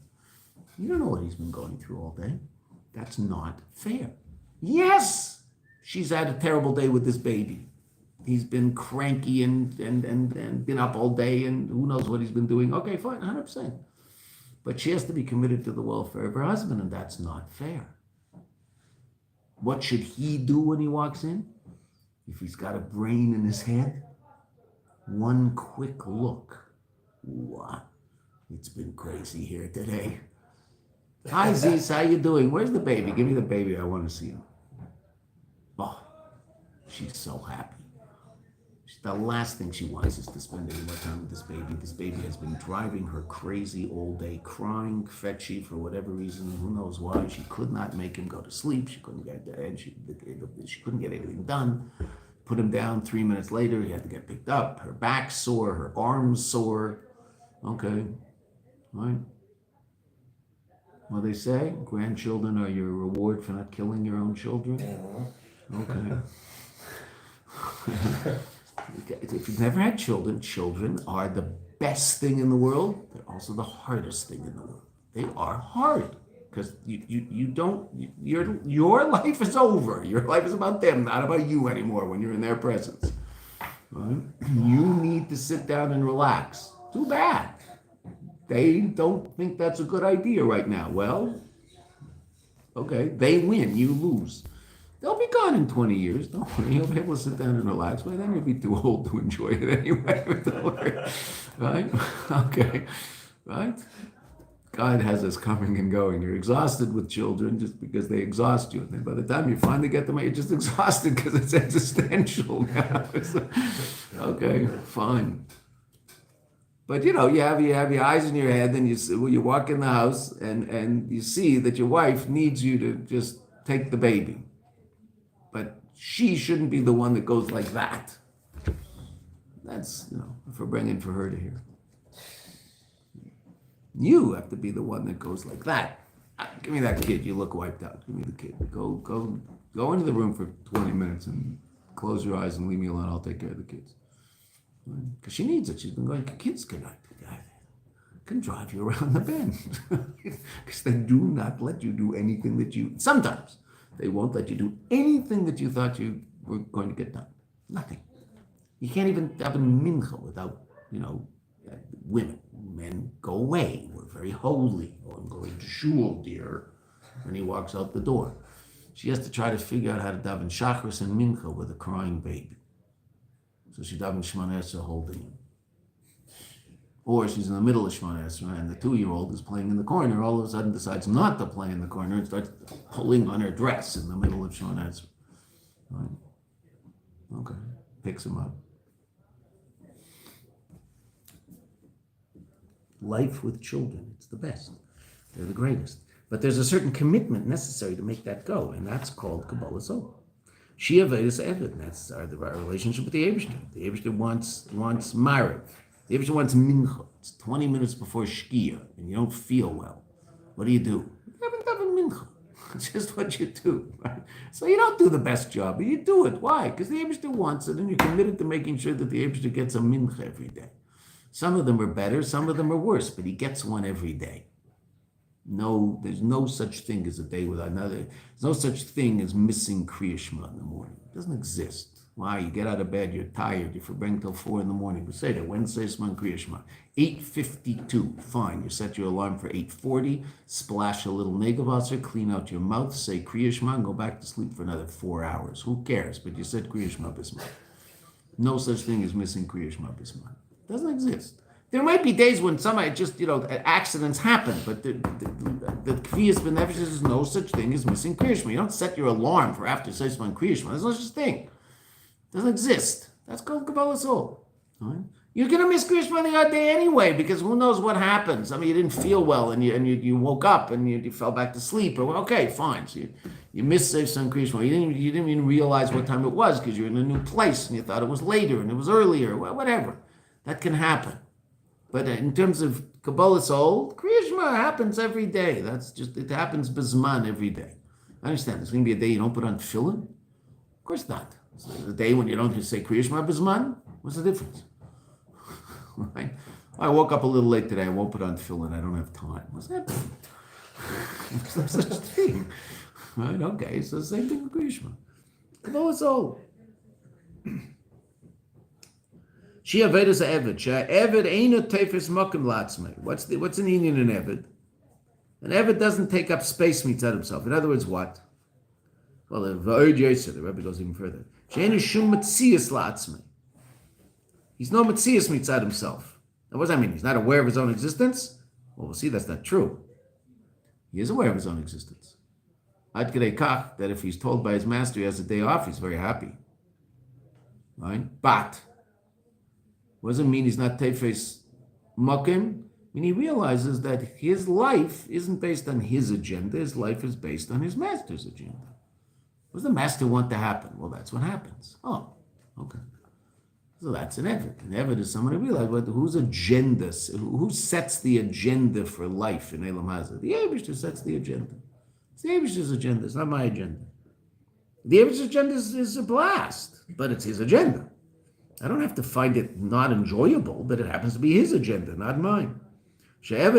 Speaker 1: You don't know what he's been going through all day. That's not fair. Yes, she's had a terrible day with this baby. He's been cranky and been up all day, and who knows what he's been doing. Okay, fine, 100%. But she has to be committed to the welfare of her husband, and that's not fair. What should he do when he walks in? If he's got a brain in his head, one quick look. What? It's been crazy here today. "Hi, Ziz, how you doing? Where's the baby? Give me the baby. I want to see him." Oh, she's so happy. The last thing she wants is to spend any more time with this baby. This baby has been driving her crazy all day, crying, fetchy for whatever reason, who knows why. She could not make him go to sleep. She couldn't get she couldn't get anything done. Put him down. 3 minutes later, he had to get picked up. Her back's sore, her arm's sore. Okay, right. Well, they say grandchildren are your reward for not killing your own children. Okay. If you've never had children, children are the best thing in the world. They're also the hardest thing in the world. They are hard because your life is over. Your life is about them, not about you anymore when you're in their presence. Right? You need to sit down and relax. Too bad. They don't think that's a good idea right now. Well, okay, they win, you lose. They'll be gone in 20 years. Don't worry. You'll be able to sit down and relax. But then you'll be too old to enjoy it anyway. Right? Okay. Right? God has us coming and going. You're exhausted with children just because they exhaust you. And then by the time you finally get them, you're just exhausted because it's existential now. Okay, fine. But you have your eyes in your head, and you walk in the house and you see that your wife needs you to just take the baby. But she shouldn't be the one that goes like that. That's, for bringing for her to hear. You have to be the one that goes like that. Give me that kid. You look wiped out. Give me the kid. Go into the room for 20 minutes and close your eyes and leave me alone. I'll take care of the kids. Because she needs it. She's been going, kids can drive you around the bend. Because they do not let you do anything that sometimes they won't let you do anything that you thought you were going to get done. Nothing. You can't even have a mincha without, women. Men go away. We're very holy. Oh, I'm going to shul, dear. And he walks out the door. She has to try to figure out how to daven shachris and mincha with a crying baby. So she davens Shemona Esrei holding him. Or she's in the middle of Shemona Esrei and the 2-year-old is playing in the corner, all of a sudden decides not to play in the corner and starts pulling on her dress in the middle of Shemona Esrei. Right? Okay. Picks him up. Life with children, it's the best. They're the greatest. But there's a certain commitment necessary to make that go, and that's called Kabbalah Soul. She Avedis Evid. That's our relationship with the Eibishter. The Eibishter wants Mariv. The Eibishter wants Mincha. It's 20 minutes before Shkia, and you don't feel well. What do? You haven't done Mincha. It's just what you do. Right? So you don't do the best job, but you do it. Why? Because the Eibishter wants it, and you're committed to making sure that the Eibishter gets a Mincha every day. Some of them are better, some of them are worse, but he gets one every day. No, there's no such thing as a day without another. There's no such thing as missing Kriya Shema in the morning. It doesn't exist. Why? You get out of bed, you're tired, you forget till 4 in the morning. We say that Wednesday Shema Kriya Shema. 8:52, fine. You set your alarm for 8:40, splash a little negavasser, clean out your mouth, say Kriya Shema, and go back to sleep for another 4 hours. Who cares? But you said Kriya Shema Bismillah. No such thing as missing Kriya Shema Bismillah. It doesn't exist. There might be days when somebody just, accidents happen, but the Kviyas B'Nefesh is no such thing as missing Kriya Shema. You don't set your alarm for after Seisman Kriya Shema. There's no such thing. It doesn't exist. That's called Kabbalah Soul. Right? You're going to miss Kriya Shema the odd day anyway, because who knows what happens. I mean, you didn't feel well, and you woke up, and you fell back to sleep. Or, okay, fine. So you missed Seisman Kriya Shema. You didn't even realize what time it was, because you're in a new place, and you thought it was later, and it was earlier, whatever. That can happen. But in terms of Kabbalah Soul, Kriya Shema happens every day. It happens Bizman every day. I understand. There's going to be a day you don't put on tefillin? Of course not. So the day when you don't say Kriya Shema Bizman, what's the difference? Right? I woke up a little late today. I won't put on tefillin. I don't have time. What's that? There's no such thing. Right? Okay, so the same thing with Kriya Shema. Kabbalah Soul. She Avedis Eved. She Eved ain't a tefes makom latzmei. What's an Indian in Eved? An Eved doesn't take up space mitzad himself. In other words, what? Well, the Rebbe goes even further. She ain't a shum metzias latzmei. He's no metzias mitzad himself. Now, what does that mean? He's not aware of his own existence? Well, we'll see that's not true. He is aware of his own existence. Ad kedei kach, that if he's told by his master he has a day off, he's very happy. Right? But what does it mean he's not tefes makom? I mean, he realizes that his life isn't based on his agenda. His life is based on his master's agenda. What does the master want to happen? Well, that's what happens. Oh, okay. So that's an Eved. An Eved is someone who realizes whose agenda, who sets the agenda for life in Elam Hazah. The Eibishter sets the agenda. It's the Eibishter's agenda. It's not my agenda. The Eibishter's agenda is a blast, but it's his agenda. I don't have to find it not enjoyable, but it happens to be his agenda, not mine. I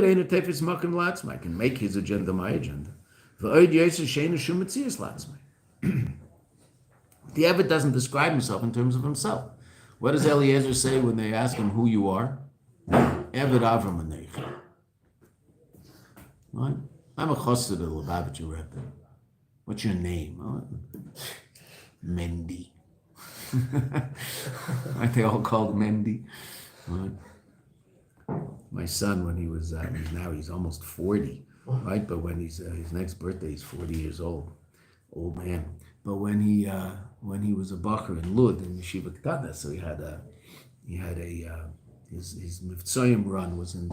Speaker 1: can make his agenda my agenda. The Eved doesn't describe himself in terms of himself. What does Eliezer say when they ask him who you are? Eved Avram Aneich. Right? I'm a chassid of the Lubavitcher Rebbe. What's your name? Oh, Mendy. Aren't they all called Mendy? Right? My son, when he was, he's almost 40, right? But when his next birthday, he's 40 years old man. But when he was a bacher in Lud in Yeshiva Ketana, so his Mitzrayim run was in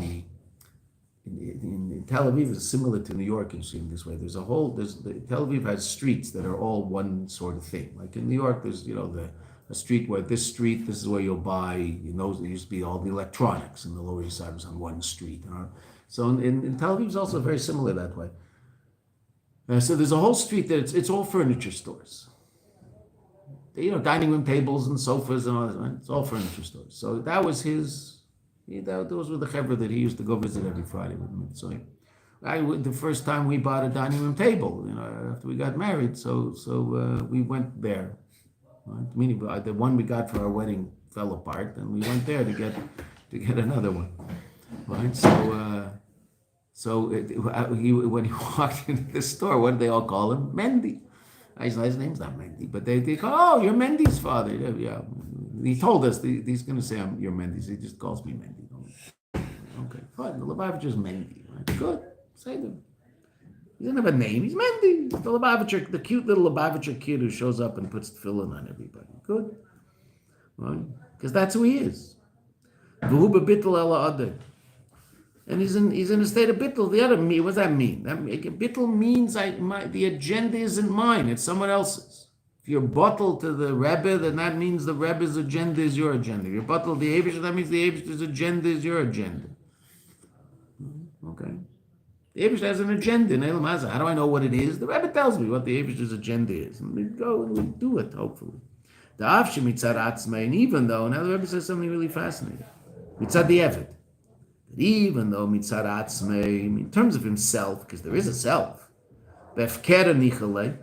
Speaker 1: Tel Aviv is similar to New York in this way. Tel Aviv has streets that are all one sort of thing. Like in New York, there's a street where this is where you'll buy. There used to be all the electronics, and the Lower East Side was on one street. So in Tel Aviv is also very similar that way. So there's a whole street that it's all furniture stores. Dining room tables and sofas and all that. Right? It's all furniture stores. So that was his. Those were the chevra that he used to go visit every Friday with me. So the first time we bought a dining room table, after we got married, so we went there. Right? Meaning the one we got for our wedding fell apart, and we went there to get another one. Right? When he walked into the store, what did they all call him? Mendy. His name's not Mendy, but they call, you're Mendy's father. Yeah. He told us he's going to say you're Mendy's. He just calls me Mendy. Okay, fine. The Lubavitcher's Mendy. Right? Good. Say them. He doesn't have a name. He's Mendy. The Lubavitcher, the cute little Lubavitcher kid who shows up and puts tefillin on everybody. Good. Right? Because that's who he is. And he's in a state of bittul. The other me, what does that mean? Bittul means the agenda isn't mine; it's someone else's. If you're bottled to the Rebbe, then that means the Rebbe's agenda is your agenda. If you're bottled to the Eibush, that means the Eibush's agenda is your agenda. Okay? The Eibush has an agenda in Elam Hazah. How do I know what it is? The Rebbe tells me what the Eibush's agenda is. And we go and we do it, hopefully. The Avshi mitzad atzmei, and even though, now the Rebbe says something really fascinating. Mitzad the Eved. Even though mitzad atzmei, in terms of himself, because there is a self, befkera nichalei,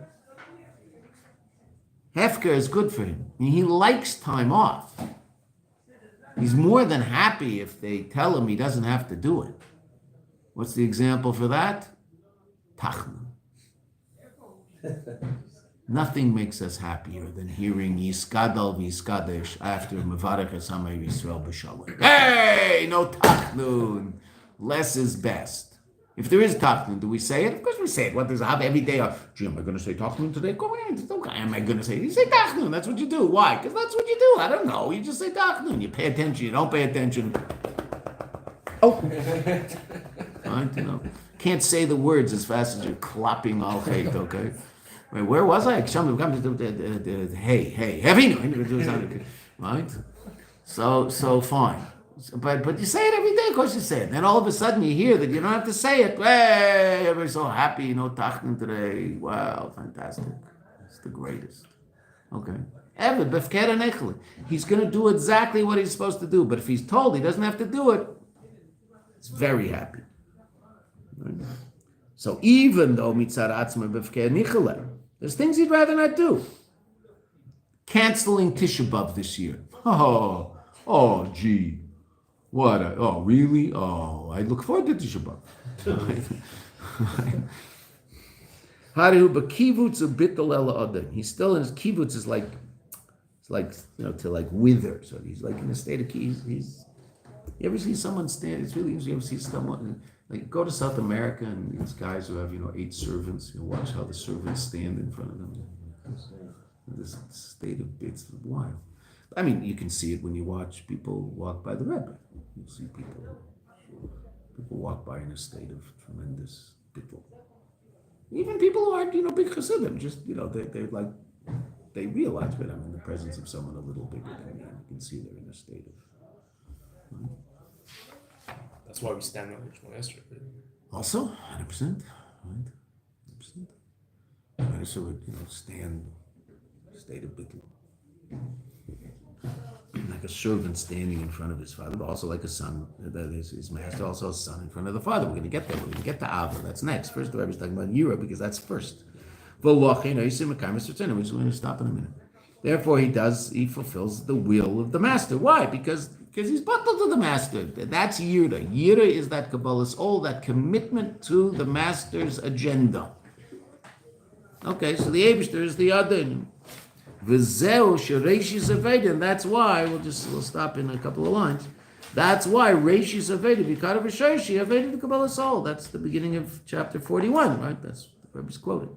Speaker 1: Hefker is good for him. He likes time off. He's more than happy if they tell him he doesn't have to do it. What's the example for that? Tachnun. Nothing makes us happier than hearing Yiskadal v'Yiskadesh after Mevarech Esamay Yisrael b'Shalom. Hey, no Tachnun. Less is best. If there is Tachnun, do we say it? Of course we say it. What does have every day? Gee, am I going to say Tachnun today? Go ahead. Okay, am I going to say it? You say Tachnun. That's what you do. Why? Because that's what you do. I don't know. You just say Tachnun. You pay attention. You don't pay attention. Oh. Right, you know. Can't say the words as fast as you're clapping al chait, okay? Wait, where was I? Hey, right? So fine. But you say it every day, of course you say it. Then all of a sudden you hear that you don't have to say it. Hey, everybody's so happy, no tachnun today. Wow, fantastic. It's the greatest. Okay. Ever, he's going to do exactly what he's supposed to do. But if he's told he doesn't have to do it, he's very happy. Right? So even though mitzad atzma befker nichaleh, there's things he'd rather not do. Canceling Tisha B'Av this year. Oh, gee. What? Really? Oh, I look forward to Tisha B'Av. He's still in his kibbutz. Is like, it's like, to like wither. So he's like in a state of you ever see someone stand? It's really interesting. You ever see someone like go to South America and these guys who have 8 servants. You watch how the servants stand in front of them. This state of it's wild. I mean, you can see it when you watch people walk by the Rebbe. You see people walk by in a state of tremendous bittul. Even people who aren't, big chassidim, just, they realize that I'm in the presence of someone a little bigger than me. You can see they're in a state of.
Speaker 3: That's why we stand on each one yesterday.
Speaker 1: Also, 100%, right? 100%. So would, stand, state of bittul. Like a servant standing in front of his father, but also like a son, his master, also a son in front of the father. We're going to get there. We're going to get to Ava. That's next. First, the Rebbe is talking about Yira because that's first. We're just going to stop in a minute. Therefore, he fulfills the will of the master. Why? Because he's bottled to the master. That's Yira. Yira is that Kabbalah's all that commitment to the master's agenda. Okay, so the Eibishter is the other. V'zeu shereishis aveda, and that's why we'll stop in a couple of lines. That's why reishis aveda b'kara v'shayshi aveda the Kabbalah soul. That's the beginning of chapter 41, right? That's the Rebbe's quoted.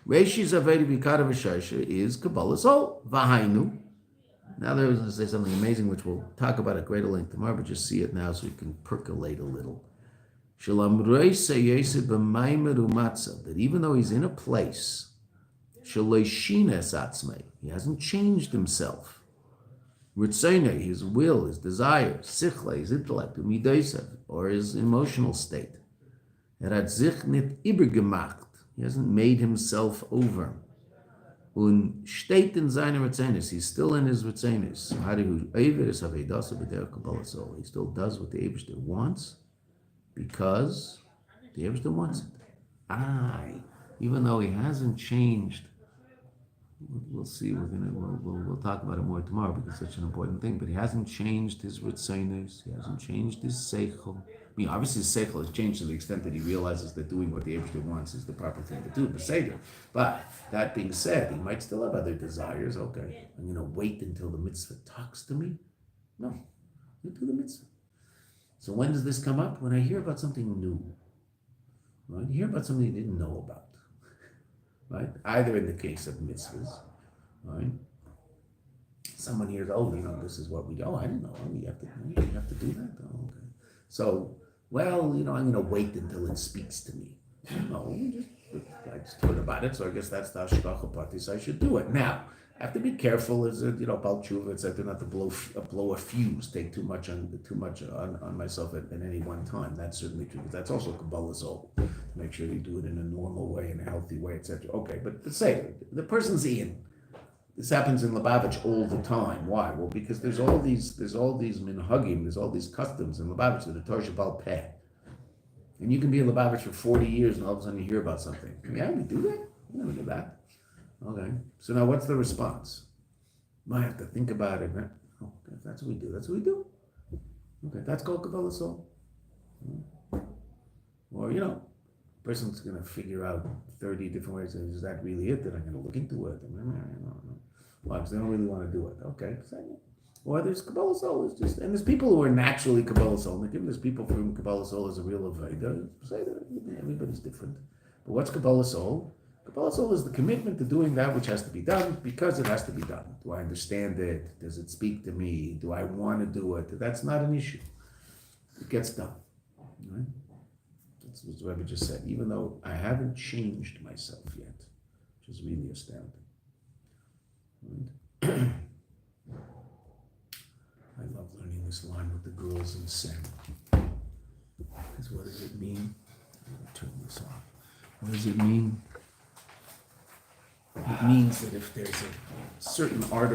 Speaker 1: Reishis aveda b'kara v'shayshi is Kabbalah soul. V'hainu. Now there was going to say something amazing, which we'll talk about at greater length tomorrow, but just see it now so we can percolate a little. That even though he's in a place. He hasn't changed himself. Ritzone, his will, his desire, sichle, his intellect, or his emotional state. He hasn't made himself over. He's still in his Ritzenis. He still does what the Eibishter wants because the Eibishter wants it. Even though he hasn't changed. We'll see. We'll talk about it more tomorrow because it's such an important thing. But he hasn't changed his ritzonos. He hasn't changed his seichel. I mean, obviously his seichel has changed to the extent that he realizes that doing what the Eibishter wants is the proper thing to do. But that being said, he might still have other desires. Okay, I'm going to wait until the mitzvah talks to me. No, you do the mitzvah. So when does this come up? When I hear about something new. Right? You hear about something you didn't know about. Right? Either in the case of mitzvahs, right? Someone hears, this is what we do. Oh, I didn't know. You have to do that? Oh, okay. So, I'm going to wait until it speaks to me. No, I just heard about it, so I guess that's the hashgacha pratis. I should do it. Now, I have to be careful. Is it Bal Tshuva? It's I do not to blow a fuse, take too much on myself at any one time. That's certainly true. But that's also Kabbalah soul. To make sure you do it in a normal way, in a healthy way, etc. Okay, but let's say the person's in. This happens in Lubavitch all the time. Why? Well, because there's all these minhagim, there's all these customs in Lubavitch that are Torah Shabbat Peh. And you can be in Lubavitch for 40 years and all of a sudden you hear about something. Yeah, we do that? We never do that. Okay. So now what's the response? I have to think about it. Right? Oh, if that's what we do, that's what we do. Okay, that's called Kabbalah soul. Or, a person's going to figure out 30 different ways. Is that really it? Then I'm going to look into it. Why? Because they don't really want to do it. Okay. Or there's Kabbalah soul. And there's people who are naturally Kabbalah soul. There's people for whom Kabbalah soul is a real Aveda. Everybody's different. But what's Kabbalah soul? Kabbalah soul is the commitment to doing that which has to be done because it has to be done. Do I understand it? Does it speak to me? Do I want to do it? That's not an issue. It gets done. Right? That's what the Rebbe just said. Even though I haven't changed myself yet, which is really astounding. Right? I love learning this line with the girls in Sem. Because what does it mean? I'm going to turn this off. What does it mean? It means that if there's a certain art